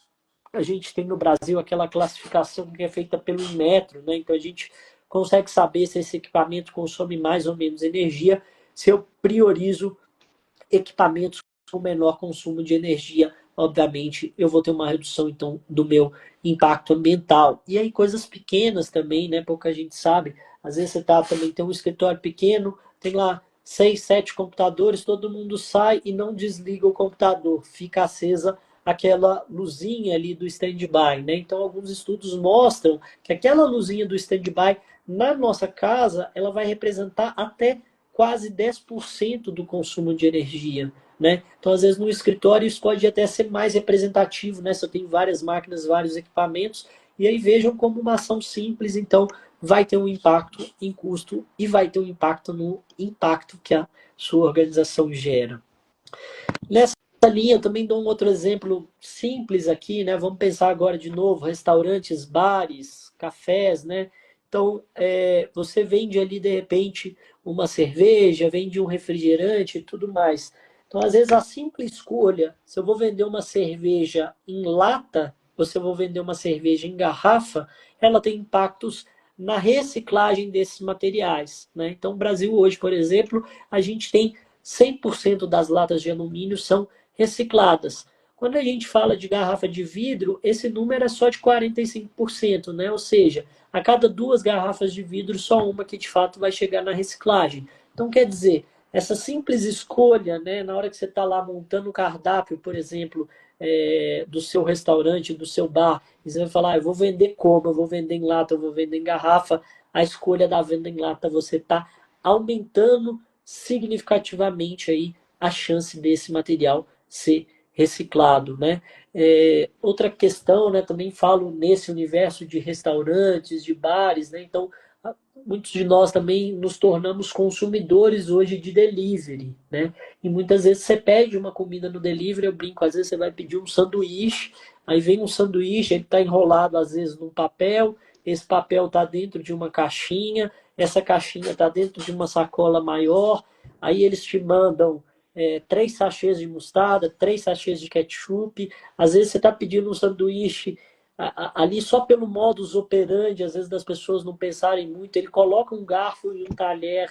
A gente tem no Brasil aquela classificação que é feita pelo Inmetro, né? Então a gente consegue saber se esse equipamento consome mais ou menos energia, se eu priorizo equipamentos com menor consumo de energia, obviamente eu vou ter uma redução então do meu impacto ambiental. E aí coisas pequenas também, né? Pouca gente sabe. Às vezes você também tem um escritório pequeno, tem lá 6, 7 computadores, todo mundo sai e não desliga o computador, fica acesa aquela luzinha ali do stand-by, né? Então alguns estudos mostram que aquela luzinha do stand-by na nossa casa, ela vai representar até quase 10% do consumo de energia. Né? Então, às vezes, no escritório, isso pode até ser mais representativo, né? Se eu tenho várias máquinas, vários equipamentos, e aí vejam como uma ação simples, então, vai ter um impacto em custo e vai ter um impacto no impacto que a sua organização gera. Nessa linha, eu também dou um outro exemplo simples aqui, né? Vamos pensar agora de novo, restaurantes, bares, cafés, né? Então, você vende ali, de repente, uma cerveja, vende um refrigerante e tudo mais. Então, às vezes, a simples escolha, se eu vou vender uma cerveja em lata ou se eu vou vender uma cerveja em garrafa, ela tem impactos na reciclagem desses materiais, né? Então, no Brasil hoje, por exemplo, a gente tem 100% das latas de alumínio são recicladas. Quando a gente fala de garrafa de vidro, esse número é só de 45%, né? Ou seja, a cada 2 garrafas de vidro, só uma que de fato vai chegar na reciclagem. Então, quer dizer, essa simples escolha, né, na hora que você está lá montando o cardápio, por exemplo, do seu restaurante, do seu bar, e você vai falar, eu vou vender como? Eu vou vender em lata, eu vou vender em garrafa. A escolha da venda em lata, você está aumentando significativamente aí a chance desse material ser reciclado, né? Outra questão, né? Também falo nesse universo de restaurantes, de bares, né? Então, muitos de nós também nos tornamos consumidores hoje de delivery, né? E muitas vezes você pede uma comida no delivery, eu brinco, às vezes você vai pedir um sanduíche, aí vem um sanduíche, ele está enrolado às vezes num papel, esse papel está dentro de uma caixinha, essa caixinha está dentro de uma sacola maior, aí eles te mandam 3 sachês de mostarda, 3 sachês de ketchup, às vezes você está pedindo um sanduíche ali só pelo modus operandi, às vezes das pessoas não pensarem muito, ele coloca um garfo e um talher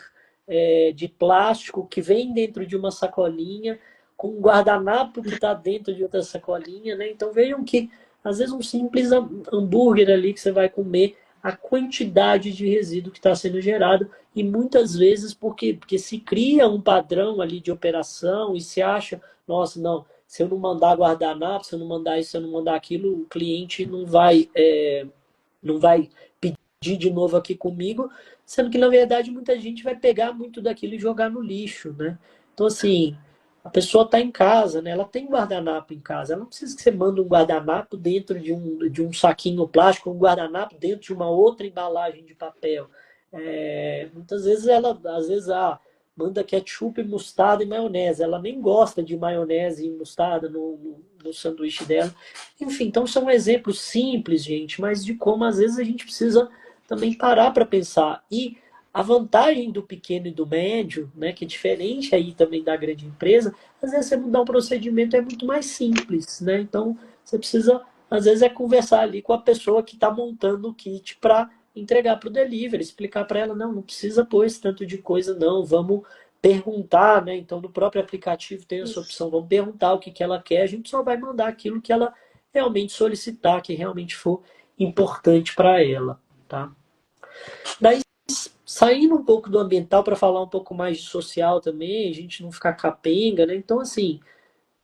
de plástico que vem dentro de uma sacolinha, com um guardanapo que está dentro de outra sacolinha, né? Então vejam que às vezes um simples hambúrguer ali que você vai comer, a quantidade de resíduo que está sendo gerado, e muitas vezes porque se cria um padrão ali de operação e se acha, nossa, não, se eu não mandar guardanapo, se eu não mandar isso, se eu não mandar aquilo, o cliente não vai pedir de novo aqui comigo, sendo que, na verdade, muita gente vai pegar muito daquilo e jogar no lixo, né? Então, assim, a pessoa está em casa, né? Ela tem guardanapo em casa, ela não precisa que você mande um guardanapo dentro de um saquinho plástico, um guardanapo dentro de uma outra embalagem de papel. Muitas vezes ela, às vezes, manda ketchup, mostarda e maionese. Ela nem gosta de maionese e mostarda no sanduíche dela. Enfim, então são exemplos simples, gente, mas de como às vezes a gente precisa também parar para pensar. E a vantagem do pequeno e do médio, né, que é diferente aí também da grande empresa, às vezes você mudar um procedimento é muito mais simples, né? Então você precisa, às vezes, conversar ali com a pessoa que está montando o kit para entregar para o delivery, explicar para ela, não precisa pôr esse tanto de coisa, não, vamos perguntar, né? Então, no próprio aplicativo tem essa Isso. opção, vamos perguntar o que, que ela quer, a gente só vai mandar aquilo que ela realmente solicitar, que realmente for importante para ela, tá? Daí, saindo um pouco do ambiental para falar um pouco mais de social também, a gente não ficar capenga, né? Então, assim,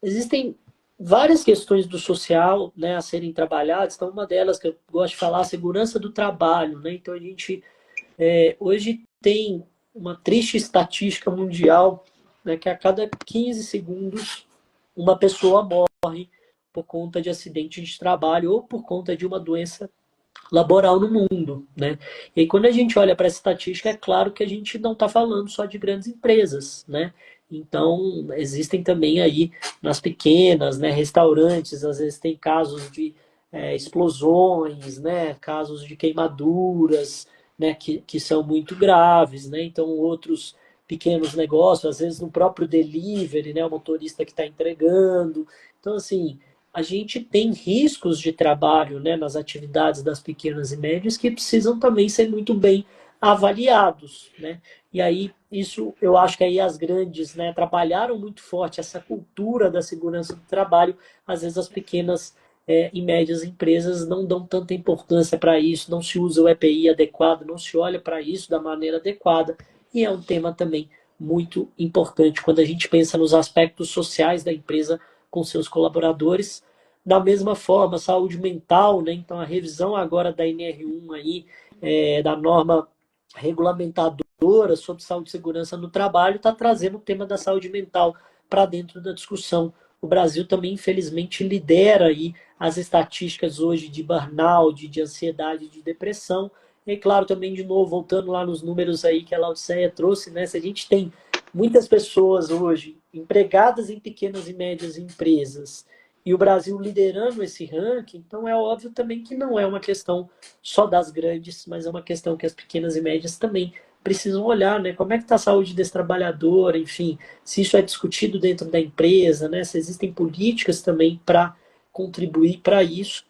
existem várias questões do social, né, a serem trabalhadas. Então, uma delas que eu gosto de falar, a segurança do trabalho, né? Então, a gente hoje tem uma triste estatística mundial, né, que a cada 15 segundos uma pessoa morre por conta de acidente de trabalho ou por conta de uma doença laboral no mundo, né? E aí, quando a gente olha para essa estatística, é claro que a gente não está falando só de grandes empresas, né? Então, existem também aí nas pequenas, né, restaurantes, às vezes tem casos de explosões, né, casos de queimaduras, né, que são muito graves, né? Então, outros pequenos negócios, às vezes no próprio delivery, né, o motorista que está entregando. Então, assim, a gente tem riscos de trabalho, né, nas atividades das pequenas e médias que precisam também ser muito bem avaliados, né? E aí isso eu acho que aí as grandes, né, trabalharam muito forte essa cultura da segurança do trabalho. Às vezes as pequenas e médias empresas não dão tanta importância para isso, não se usa o EPI adequado, não se olha para isso da maneira adequada, e é um tema também muito importante quando a gente pensa nos aspectos sociais da empresa com seus colaboradores. Da mesma forma, saúde mental, né? Então, a revisão agora da NR1 aí, da norma regulamentadora sobre saúde e segurança no trabalho, está trazendo o tema da saúde mental para dentro da discussão. O Brasil também, infelizmente, lidera aí as estatísticas hoje de burnout, de ansiedade, de depressão. E, claro, também, de novo, voltando lá nos números aí que a Laodiceia trouxe, né? Se a gente tem muitas pessoas hoje empregadas em pequenas e médias empresas e o Brasil liderando esse ranking, então é óbvio também que não é uma questão só das grandes, mas é uma questão que as pequenas e médias também precisam olhar, né? Como é que está a saúde desse trabalhador, enfim, se isso é discutido dentro da empresa, né? Se existem políticas também para contribuir para isso.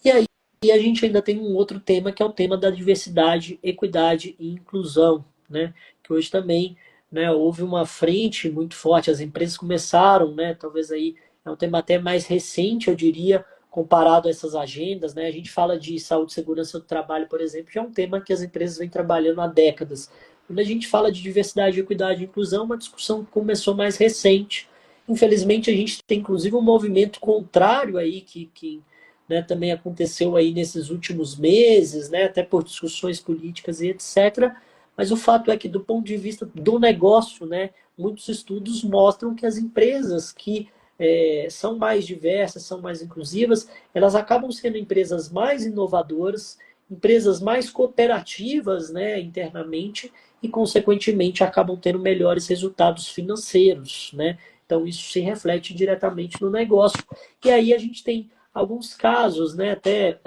E aí a gente ainda tem um outro tema que é o tema da diversidade, equidade e inclusão, né? Que hoje também, né, houve uma frente muito forte, as empresas começaram, né, talvez aí é um tema até mais recente, eu diria, comparado a essas agendas, né? A gente fala de saúde e segurança do trabalho, por exemplo, já é um tema que as empresas vêm trabalhando há décadas. Quando a gente fala de diversidade, equidade e inclusão, é uma discussão que começou mais recente. Infelizmente, a gente tem inclusive um movimento contrário aí que né, também aconteceu aí nesses últimos meses, né, até por discussões políticas e etc. Mas o fato é que, do ponto de vista do negócio, né, muitos estudos mostram que as empresas que são mais diversas, são mais inclusivas, elas acabam sendo empresas mais inovadoras, empresas mais cooperativas, né, internamente, e, consequentemente, acabam tendo melhores resultados financeiros, né? Então, isso se reflete diretamente no negócio. E aí a gente tem alguns casos, né? Até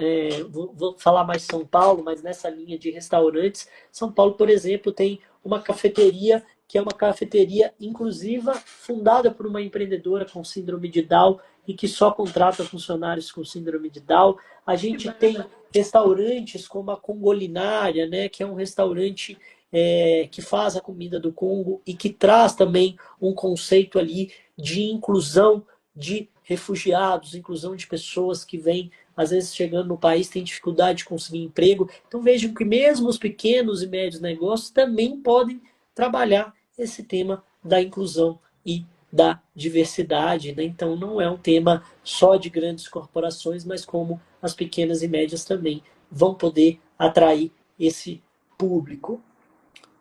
vou falar mais São Paulo, mas nessa linha de restaurantes, São Paulo, por exemplo, tem uma cafeteria que é uma cafeteria inclusiva, fundada por uma empreendedora com síndrome de Down e que só contrata funcionários com síndrome de Down. A gente tem restaurantes como a Congolinária, né? Que é um restaurante que faz a comida do Congo e que traz também um conceito ali de inclusão de refugiados, inclusão de pessoas que vêm, às vezes, chegando no país, têm dificuldade de conseguir emprego. Então, vejam que mesmo os pequenos e médios negócios também podem trabalhar esse tema da inclusão e da diversidade, né? Então, não é um tema só de grandes corporações, mas como as pequenas e médias também vão poder atrair esse público.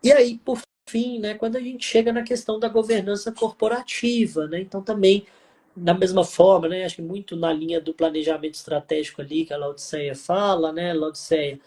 E aí, por fim, né, quando a gente chega na questão da governança corporativa, né? Então, também da mesma forma, né, acho que muito na linha do planejamento estratégico ali que a Laodiceia fala, né, Laodiceia,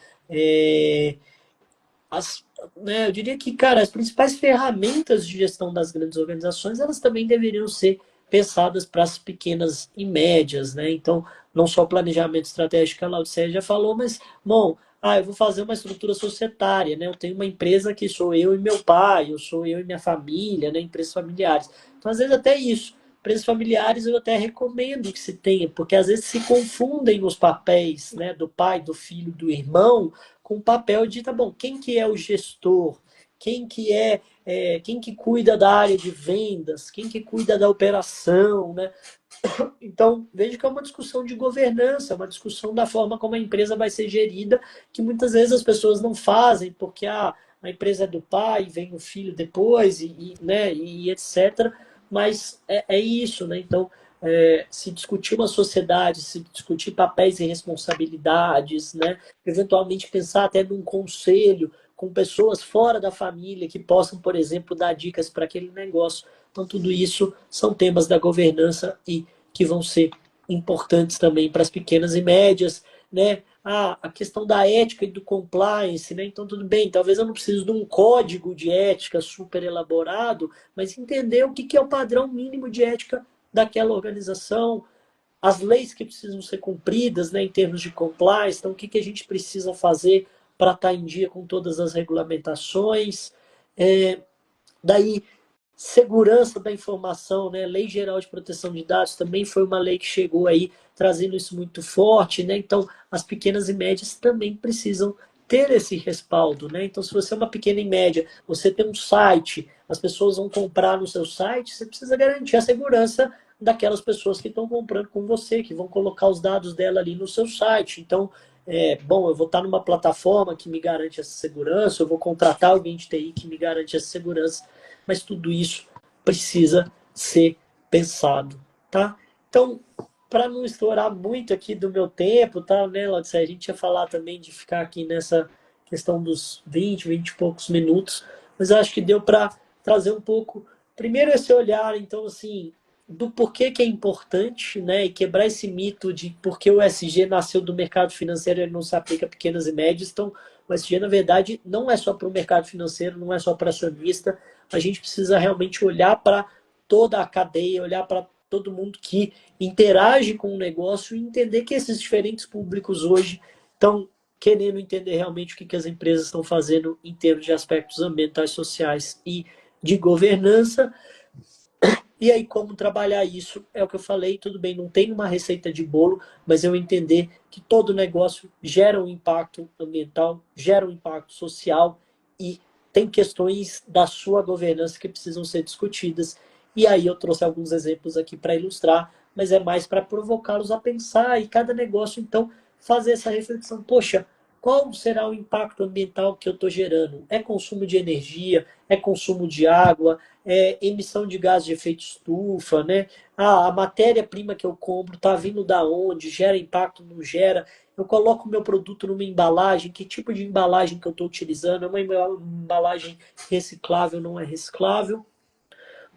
né, eu diria que, cara, as principais ferramentas de gestão das grandes organizações, elas também deveriam ser pensadas para as pequenas e médias, né? Então, não só o planejamento estratégico que a Laudicea já falou, mas, bom, eu vou fazer uma estrutura societária, né? Eu tenho uma empresa que sou eu e meu pai, eu sou eu e minha família, né? Empresas familiares. Então, às vezes, até isso. Empresas familiares eu até recomendo que se tenha, porque às vezes se confundem os papéis, né? Do pai, do filho, do irmão, com o papel de, tá bom, quem que é o gestor? Quem que quem que cuida da área de vendas? Quem que cuida da operação, né? Então, vejo que é uma discussão de governança, uma discussão da forma como a empresa vai ser gerida, que muitas vezes as pessoas não fazem, porque a empresa é do pai, vem o filho depois, né, e etc. Mas é isso, né? Então, se discutir uma sociedade, se discutir papéis e responsabilidades, né? Eventualmente pensar até num conselho com pessoas fora da família que possam, por exemplo, dar dicas para aquele negócio. Então, tudo isso são temas da governança e que vão ser importantes também para as pequenas e médias, né? A questão da ética e do compliance, né? Então, tudo bem, talvez eu não precise de um código de ética super elaborado, mas entender o que é o padrão mínimo de ética daquela organização, as leis que precisam ser cumpridas, né, em termos de compliance, então o que a gente precisa fazer para estar em dia com todas as regulamentações. Daí, segurança da informação, né? Lei Geral de Proteção de Dados também foi uma lei que chegou aí trazendo isso muito forte, né? Então, as pequenas e médias também precisam ter esse respaldo, né? Então, se você é uma pequena e média, você tem um site, as pessoas vão comprar no seu site, você precisa garantir a segurança daquelas pessoas que estão comprando com você, que vão colocar os dados dela ali no seu site. Então, bom, eu vou estar numa plataforma que me garante essa segurança, eu vou contratar alguém de TI que me garante essa segurança, mas tudo isso precisa ser pensado, tá? Então, para não estourar muito aqui do meu tempo, tá, né, Laudicea? A gente ia falar também de ficar aqui nessa questão dos 20 e poucos minutos, mas eu acho que deu para trazer um pouco, primeiro esse olhar, então, assim, do porquê que é importante, né, e quebrar esse mito de porque o SG nasceu do mercado financeiro e ele não se aplica a pequenas e médias. Então, o SG, na verdade, não é só para o mercado financeiro, não é só para acionista. A gente precisa realmente olhar para toda a cadeia, olhar para todo mundo que interage com o negócio e entender que esses diferentes públicos hoje estão querendo entender realmente o que as empresas estão fazendo em termos de aspectos ambientais, sociais e de governança. E aí, como trabalhar isso? É o que eu falei, tudo bem, não tem uma receita de bolo, mas eu entender que todo negócio gera um impacto ambiental, gera um impacto social e tem questões da sua governança que precisam ser discutidas. E aí eu trouxe alguns exemplos aqui para ilustrar, mas é mais para provocá-los a pensar e cada negócio, então, fazer essa reflexão. Poxa, qual será o impacto ambiental que eu estou gerando? É consumo de energia? É consumo de água? Emissão de gás de efeito estufa, né? A matéria-prima que eu compro está vindo da onde? Gera impacto, não gera? Eu coloco o meu produto numa embalagem, que tipo de embalagem que eu estou utilizando? É uma embalagem reciclável, não é reciclável?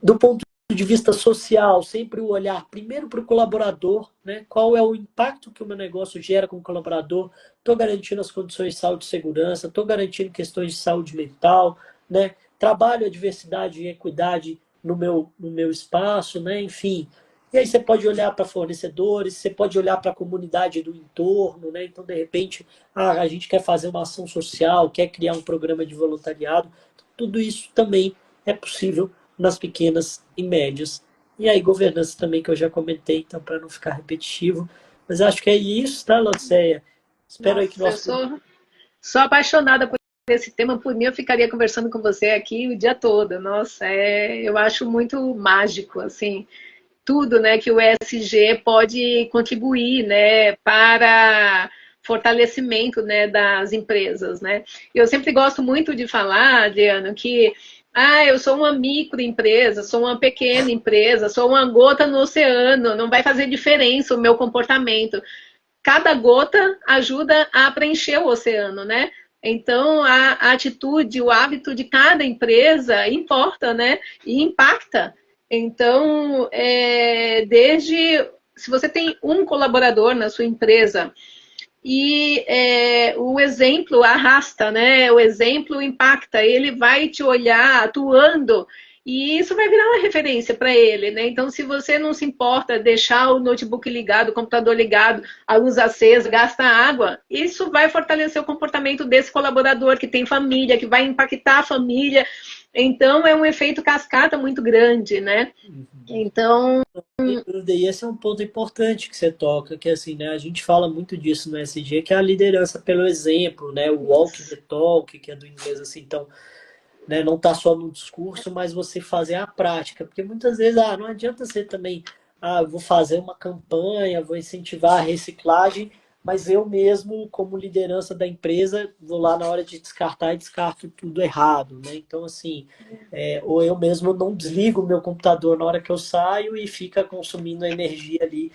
Do ponto de vista social, sempre o olhar primeiro para o colaborador, né? Qual é o impacto que o meu negócio gera com o colaborador? Estou garantindo as condições de saúde e segurança, estou garantindo questões de saúde mental, né? Trabalho a diversidade e equidade no meu espaço, né? Enfim. E aí você pode olhar para fornecedores, você pode olhar para a comunidade do entorno, né? Então, de repente, a gente quer fazer uma ação social, quer criar um programa de voluntariado. Tudo isso também é possível nas pequenas e médias. E aí, governança também, que eu já comentei, então, para não ficar repetitivo. Mas acho que é isso, tá, Laudicea? Espero aí que Nossa, eu nós. sou apaixonada por esse tema. Por mim, eu ficaria conversando com você aqui o dia todo. Nossa, eu acho muito mágico, assim, tudo, né, que o ESG pode contribuir, né, para fortalecimento, né, das empresas, né. Eu sempre gosto muito de falar, Adriano, que eu sou uma microempresa, sou uma pequena empresa, sou uma gota no oceano, não vai fazer diferença o meu comportamento. Cada gota ajuda a preencher o oceano, né? Então, a atitude, o hábito de cada empresa importa, né? E impacta. Então, desde se você tem um colaborador na sua empresa e o exemplo arrasta, né? O exemplo impacta, ele vai te olhar atuando e isso vai virar uma referência para ele, né? Então, se você não se importa deixar o notebook ligado, o computador ligado, a luz acesa, gasta água, isso vai fortalecer o comportamento desse colaborador que tem família, que vai impactar a família. Então, é um efeito cascata muito grande, né? Então, E esse é um ponto importante que você toca, que assim, né, a gente fala muito disso no SG, que é a liderança pelo exemplo, né, o walk the talk, que é do inglês assim, então, né, não tá só no discurso, mas você fazer a prática, porque muitas vezes, não adianta você também, eu vou fazer uma campanha, vou incentivar a reciclagem, mas eu mesmo, como liderança da empresa, vou lá na hora de descartar e descarto tudo errado, né? Então, assim, ou eu mesmo não desligo o meu computador na hora que eu saio e fica consumindo energia ali,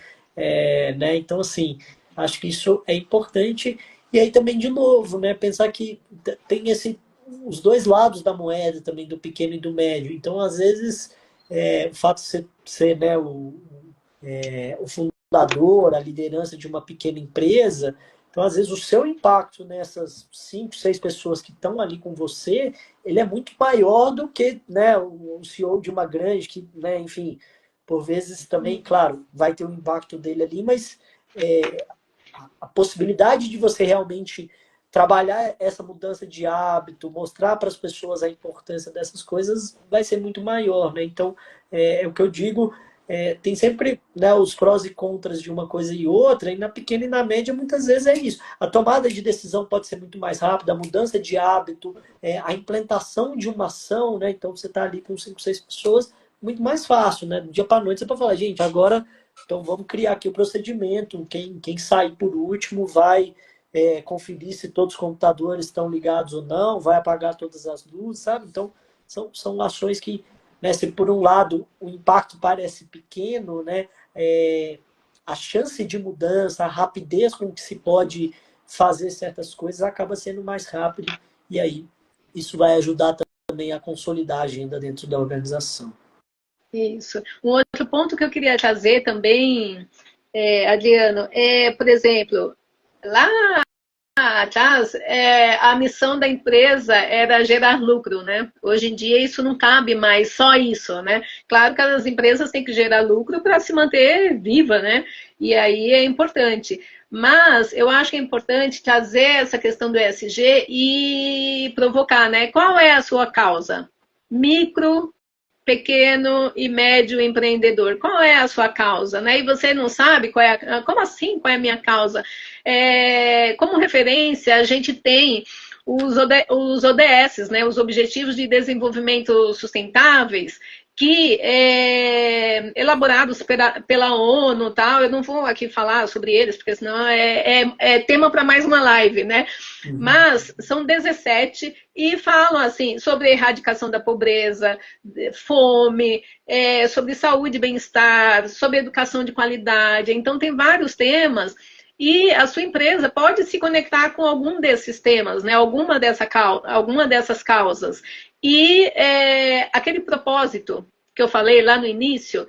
né? Então, assim, acho que isso é importante. E aí também, de novo, né, pensar que tem os dois lados da moeda também, do pequeno e do médio. Então, às vezes, o fato de você ser, né, o fundador, a liderança de uma pequena empresa, então, às vezes, o seu impacto nessas 5, 6 pessoas que estão ali com você, ele é muito maior do que, né, o CEO de uma grande, que, né, enfim, por vezes também, claro, vai ter o impacto dele ali, mas a possibilidade de você realmente trabalhar essa mudança de hábito, mostrar para as pessoas a importância dessas coisas, vai ser muito maior, né? Então, é o que eu digo, tem sempre, né, os prós e contras de uma coisa e outra, e na pequena e na média, muitas vezes é isso. A tomada de decisão pode ser muito mais rápida, a mudança de hábito, a implantação de uma ação, né? Então, você está ali com 5, 6 pessoas, muito mais fácil, né? Do dia para noite, você pode falar, gente, agora então vamos criar aqui o procedimento. Quem sair por último vai conferir se todos os computadores estão ligados ou não, vai apagar todas as luzes, sabe? Então são ações que, né, se por um lado o impacto parece pequeno, né, a chance de mudança, a rapidez com que se pode fazer certas coisas acaba sendo mais rápido e aí isso vai ajudar também a consolidar a agenda dentro da organização. isso. Um outro ponto que eu queria trazer também, Adriano, por exemplo, lá atrás, a missão da empresa era gerar lucro, né? Hoje em dia isso não cabe mais só isso, né? Claro que as empresas têm que gerar lucro para se manter viva, né? E aí é importante. Mas eu acho que é importante trazer essa questão do ESG e provocar, né? Qual é a sua causa? Micro, pequeno e médio empreendedor. Qual é a sua causa? Né? E você não sabe qual é como assim qual é a minha causa? Como referência, a gente tem os ODS, né? Os Objetivos de Desenvolvimento Sustentáveis, que elaborados pela ONU, tal. Eu não vou aqui falar sobre eles, porque senão é tema para mais uma live, né? Mas são 17 e falam assim sobre a erradicação da pobreza, fome, sobre saúde e bem-estar, sobre educação de qualidade. Então tem vários temas e a sua empresa pode se conectar com algum desses temas, né? Alguma dessas causas. E aquele propósito que eu falei lá no início,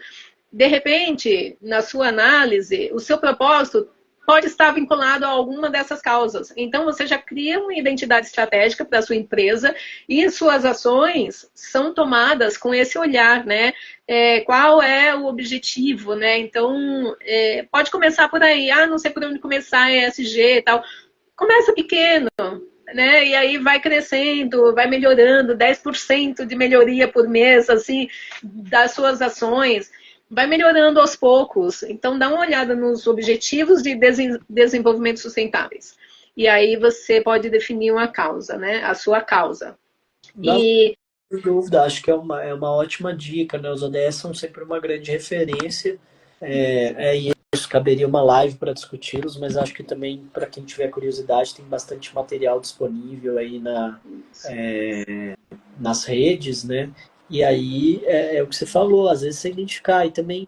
de repente, na sua análise, o seu propósito pode estar vinculado a alguma dessas causas. Então, você já cria uma identidade estratégica para a sua empresa e suas ações são tomadas com esse olhar, né? Qual é o objetivo, né? Então, pode começar por aí. Não sei por onde começar, ESG e tal. Começa pequeno, né? E aí vai crescendo, vai melhorando, 10% de melhoria por mês, assim, das suas ações. Vai melhorando aos poucos. Então, dá uma olhada nos objetivos de desenvolvimento sustentáveis. E aí você pode definir uma causa, né? A sua causa. Sem dúvida, acho que é uma ótima dica, né? Os ODS são sempre uma grande referência. Isso caberia uma live para discuti-los, mas acho que também, para quem tiver curiosidade, tem bastante material disponível aí nas redes, né? E aí é o que você falou, às vezes você identificar, e também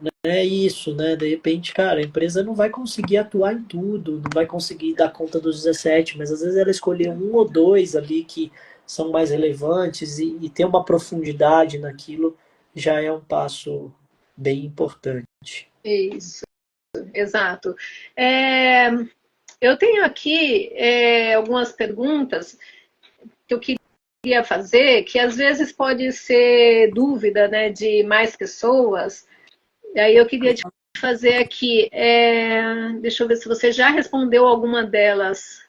não é isso, né? De repente, cara, a empresa não vai conseguir atuar em tudo, não vai conseguir dar conta dos 17, mas às vezes ela escolher um ou dois ali que são mais relevantes e ter uma profundidade naquilo já é um passo bem importante. Isso. exato. Eu tenho aqui algumas perguntas que eu queria fazer, que às vezes pode ser dúvida, né, de mais pessoas. E aí eu queria te fazer aqui. Deixa eu ver se você já respondeu alguma delas.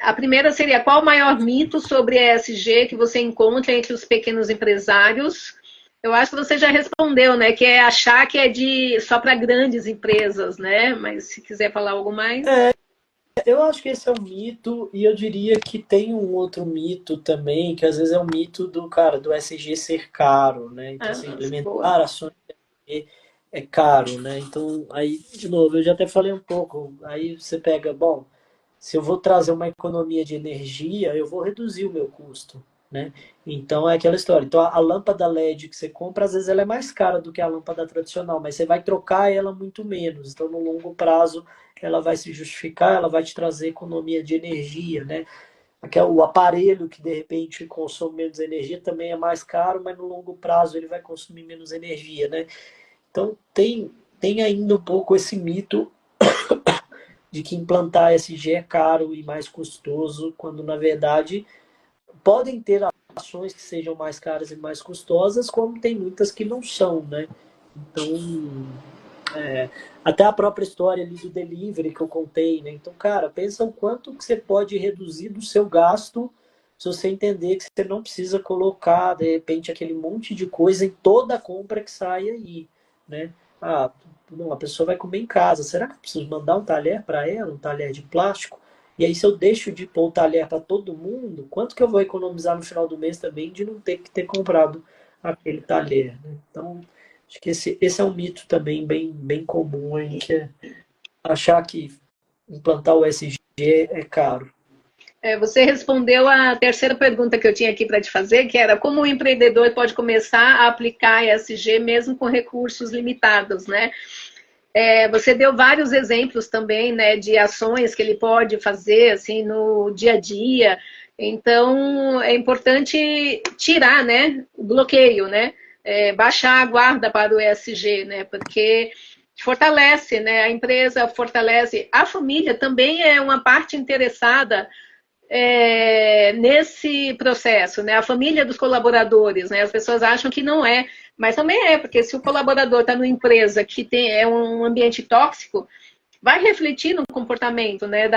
A primeira seria: qual o maior mito sobre ESG que você encontra entre os pequenos empresários? Eu acho que você já respondeu, né? Que é achar que é só para grandes empresas, né? Mas se quiser falar algo mais. Eu acho que esse é um mito, e eu diria que tem um outro mito também, que às vezes é o mito do cara, do ESG ser caro, né? Então, assim, Boa. implementar ações é caro, né? Então, aí, de novo, eu já até falei um pouco, aí você pega, bom, se eu vou trazer uma economia de energia, eu vou reduzir o meu custo, né? Então, é aquela história. Então, a lâmpada LED que você compra, às vezes ela é mais cara do que a lâmpada tradicional, mas você vai trocar ela muito menos. Então, no longo prazo, ela vai se justificar, ela vai te trazer economia de energia, né? O aparelho que de repente consome menos energia também é mais caro, mas no longo prazo ele vai consumir menos energia, né? Então tem ainda um pouco esse mito de que implantar SG é caro e mais custoso, quando na verdade podem ter ações que sejam mais caras e mais custosas, como tem muitas que não são, né? Então, até a própria história ali do delivery que eu contei, né? Então, cara, pensa o quanto que você pode reduzir do seu gasto se você entender que você não precisa colocar, de repente, aquele monte de coisa em toda a compra que sai aí, né? Ah, não, a pessoa vai comer em casa. Será que eu preciso mandar um talher para ela, um talher de plástico? E aí, se eu deixo de pôr o talher para todo mundo, quanto que eu vou economizar no final do mês também de não ter que ter comprado aquele talher, né? Então, acho que esse é um mito também bem comum aí, que é achar que implantar o SG é caro. Você respondeu a terceira pergunta que eu tinha aqui para te fazer, que era como o empreendedor pode começar a aplicar ESG mesmo com recursos limitados, né? Você deu vários exemplos também, né, de ações que ele pode fazer, assim, no dia a dia. Então, é importante tirar, né, o bloqueio, né? Baixar a guarda para o ESG, né? Porque fortalece, né? A empresa fortalece. A família também é uma parte interessada nesse processo, né? A família dos colaboradores, né? As pessoas acham que não é, mas também é, porque se o colaborador está numa empresa que é um ambiente tóxico, vai refletir no comportamento, né,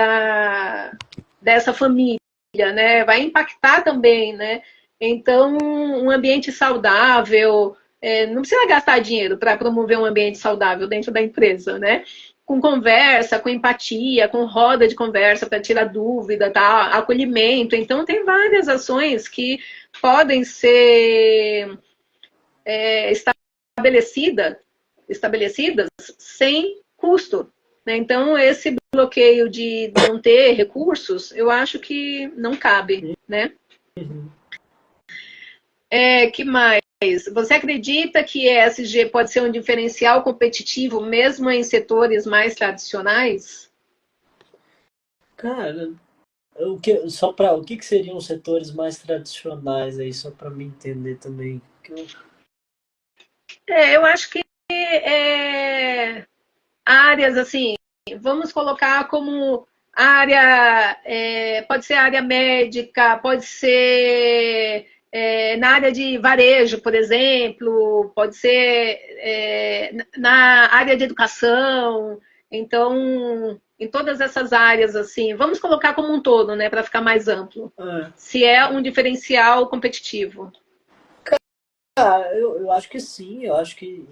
dessa família, né? Vai impactar também, né? Então, um ambiente saudável, não precisa gastar dinheiro para promover um ambiente saudável dentro da empresa, né? Com conversa, com empatia, com roda de conversa para tirar dúvida, tá? Acolhimento. Então, tem várias ações que podem ser estabelecidas sem custo, né? Então, esse bloqueio de não ter recursos, eu acho que não cabe, né? Que mais? Você acredita que ESG pode ser um diferencial competitivo mesmo em setores mais tradicionais? Cara, o que seriam os setores mais tradicionais aí, só para me entender também? Eu acho que áreas assim, vamos colocar como área, pode ser área médica, pode ser na área de varejo, por exemplo, pode ser na área de educação. Então, em todas essas áreas, assim, vamos colocar como um todo, né, para ficar mais amplo. Se é um diferencial competitivo. Eu acho que sim, eu acho que,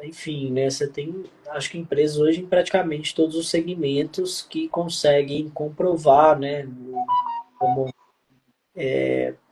enfim, né, você tem, acho que empresas hoje em praticamente todos os segmentos que conseguem comprovar, né, como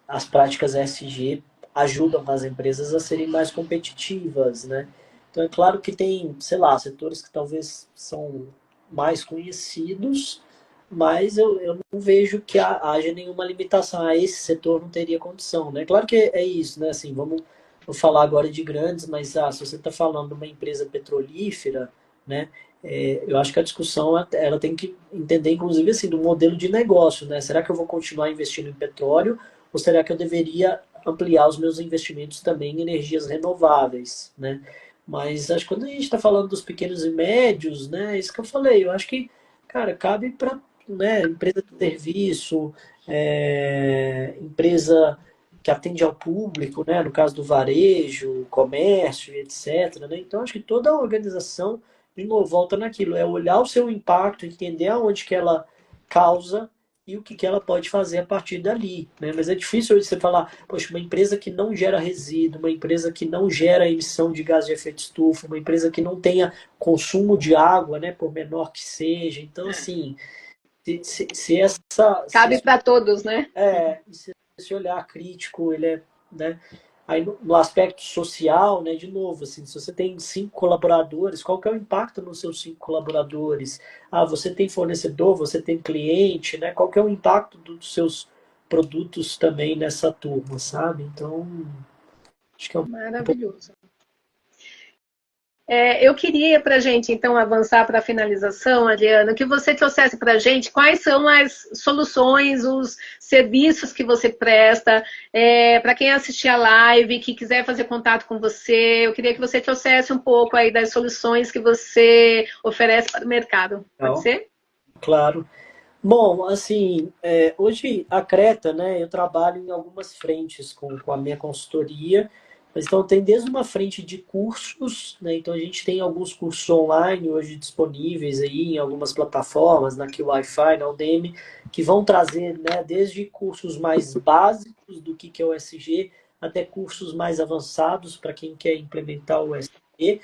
as práticas ESG ajudam as empresas a serem mais competitivas, né? Então é claro que tem, sei lá, setores que talvez são mais conhecidos, mas eu não vejo que haja nenhuma limitação. Ah, esse setor não teria condição, né? Claro que é isso, né? Assim, vou falar agora de grandes, mas se você está falando de uma empresa petrolífera, né? Eu acho que a discussão ela tem que entender, inclusive, assim, do modelo de negócio, né? Será que eu vou continuar investindo em petróleo ou será que eu deveria ampliar os meus investimentos também em energias renováveis, né? Mas acho que quando a gente está falando dos pequenos e médios, né, isso que eu falei, eu acho que, cara, cabe para, né, empresa de serviço, empresa que atende ao público, né, no caso do varejo, comércio, etc, né? Então acho que toda a organização, de novo, volta naquilo, é olhar o seu impacto, entender aonde que ela causa e o que que ela pode fazer a partir dali, né? Mas é difícil hoje você falar, poxa, uma empresa que não gera resíduo, uma empresa que não gera emissão de gás de efeito estufa, uma empresa que não tenha consumo de água, né, por menor que seja. Então, assim, se Cabe para todos, né? se esse olhar crítico, ele é, né, aí no aspecto social, né, de novo, assim, se você tem 5 colaboradores, qual que é o impacto nos seus 5 colaboradores? Ah, você tem fornecedor, você tem cliente, né? Qual que é o impacto dos seus produtos também nessa turma, sabe? Então, acho que é um pouco. Maravilhoso. Eu queria, para a gente, então, avançar para a finalização, Adriana, que você trouxesse para a gente quais são as soluções, os serviços que você presta, para quem assistir a live, que quiser fazer contato com você, eu queria que você trouxesse um pouco aí das soluções que você oferece para o mercado. Pode Não, ser? claro. Bom, assim, hoje a Creta, né, eu trabalho em algumas frentes com a minha consultoria, mas então tem desde uma frente de cursos, né, então a gente tem alguns cursos online hoje disponíveis aí em algumas plataformas, na Wi-Fi, na Udemy, que vão trazer, né, desde cursos mais básicos do que é o SG, até cursos mais avançados para quem quer implementar o SG.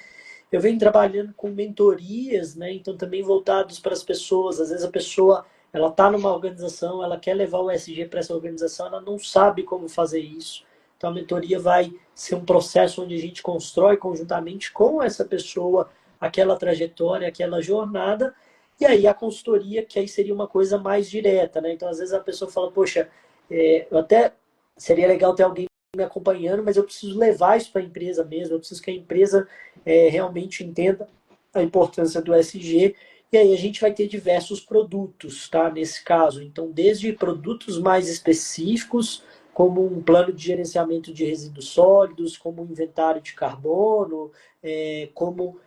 Eu venho trabalhando com mentorias, né? Então também voltados para as pessoas. Às vezes a pessoa ela está numa organização, ela quer levar o SG para essa organização, ela não sabe como fazer isso. Então a mentoria vai ser um processo onde a gente constrói conjuntamente com essa pessoa aquela trajetória, aquela jornada. E aí a consultoria, que aí seria uma coisa mais direta, né? Então às vezes a pessoa fala, poxa, eu até seria legal ter alguém me acompanhando, mas eu preciso levar isso para a empresa mesmo, eu preciso que a empresa realmente entenda a importância do SG. E aí a gente vai ter diversos produtos, tá? Nesse caso. Então, desde produtos mais específicos, como um plano de gerenciamento de resíduos sólidos, como um inventário de carbono, como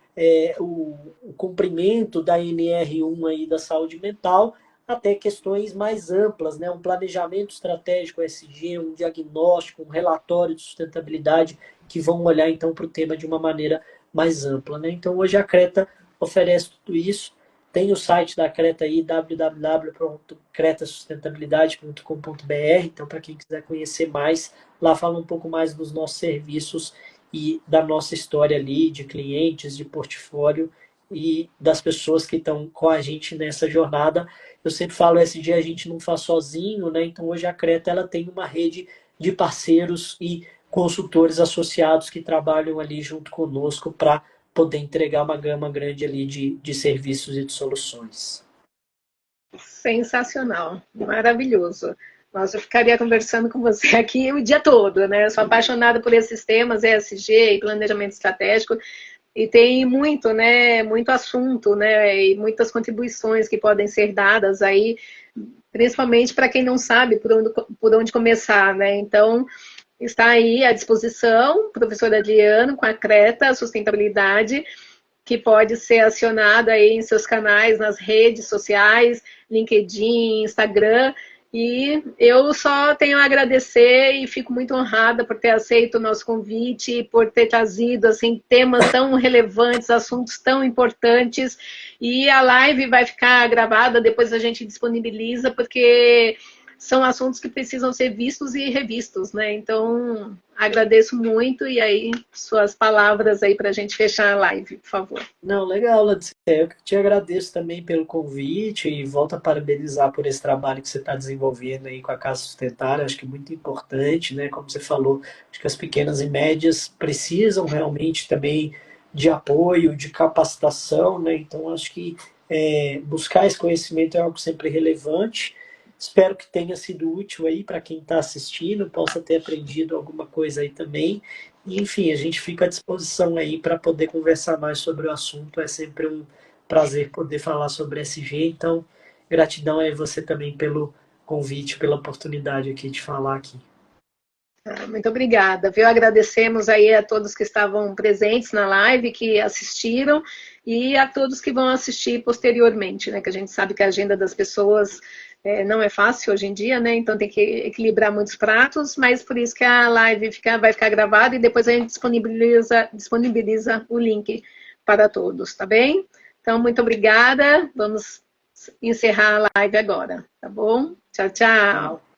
o cumprimento da NR1 aí da saúde mental, até questões mais amplas, né? Um planejamento estratégico SG, um diagnóstico, um relatório de sustentabilidade que vão olhar então para o tema de uma maneira mais ampla, né? Então hoje a Creta oferece tudo isso. Tem o site da Creta aí, www.cretasustentabilidade.com.br. Então, para quem quiser conhecer mais, lá fala um pouco mais dos nossos serviços e da nossa história ali, de clientes, de portfólio e das pessoas que estão com a gente nessa jornada. Eu sempre falo, esse dia a gente não faz sozinho, né? Então, hoje a Creta ela tem uma rede de parceiros e consultores associados que trabalham ali junto conosco para poder entregar uma gama grande ali de serviços e de soluções. Sensacional, maravilhoso. Nossa, eu ficaria conversando com você aqui o dia todo, né? Eu sou apaixonada por esses temas, ESG e planejamento estratégico, e tem muito, né? Muito assunto, né? E muitas contribuições que podem ser dadas aí, principalmente para quem não sabe por onde começar, né? Então, está aí à disposição, professor Adriano, com a Creta Sustentabilidade, que pode ser acionado aí em seus canais, nas redes sociais, LinkedIn, Instagram. E eu só tenho a agradecer e fico muito honrada por ter aceito o nosso convite e por ter trazido assim, temas tão relevantes, assuntos tão importantes. E a live vai ficar gravada, depois a gente disponibiliza, porque são assuntos que precisam ser vistos e revistos, né? Então, agradeço muito e aí suas palavras aí para a gente fechar a live, por favor. Não, legal, Ladice. Eu que te agradeço também pelo convite e volto a parabenizar por esse trabalho que você está desenvolvendo aí com a Casa Sustentável. Acho que é muito importante, né? Como você falou, acho que as pequenas e médias precisam realmente também de apoio, de capacitação, né? Então, acho que buscar esse conhecimento é algo sempre relevante. Espero que tenha sido útil aí para quem está assistindo, possa ter aprendido alguma coisa aí também. E, enfim, a gente fica à disposição aí para poder conversar mais sobre o assunto. É sempre um prazer poder falar sobre SG. Então, gratidão a você também pelo convite, pela oportunidade aqui de falar aqui. Muito obrigada, viu? Agradecemos aí a todos que estavam presentes na live, que assistiram, e a todos que vão assistir posteriormente, né? Que a gente sabe que a agenda das pessoas não é fácil hoje em dia, né? Então tem que equilibrar muitos pratos, mas por isso que a live vai ficar gravada e depois a gente disponibiliza o link para todos, tá bem? Então, muito obrigada. Vamos encerrar a live agora, tá bom? Tchau, tchau.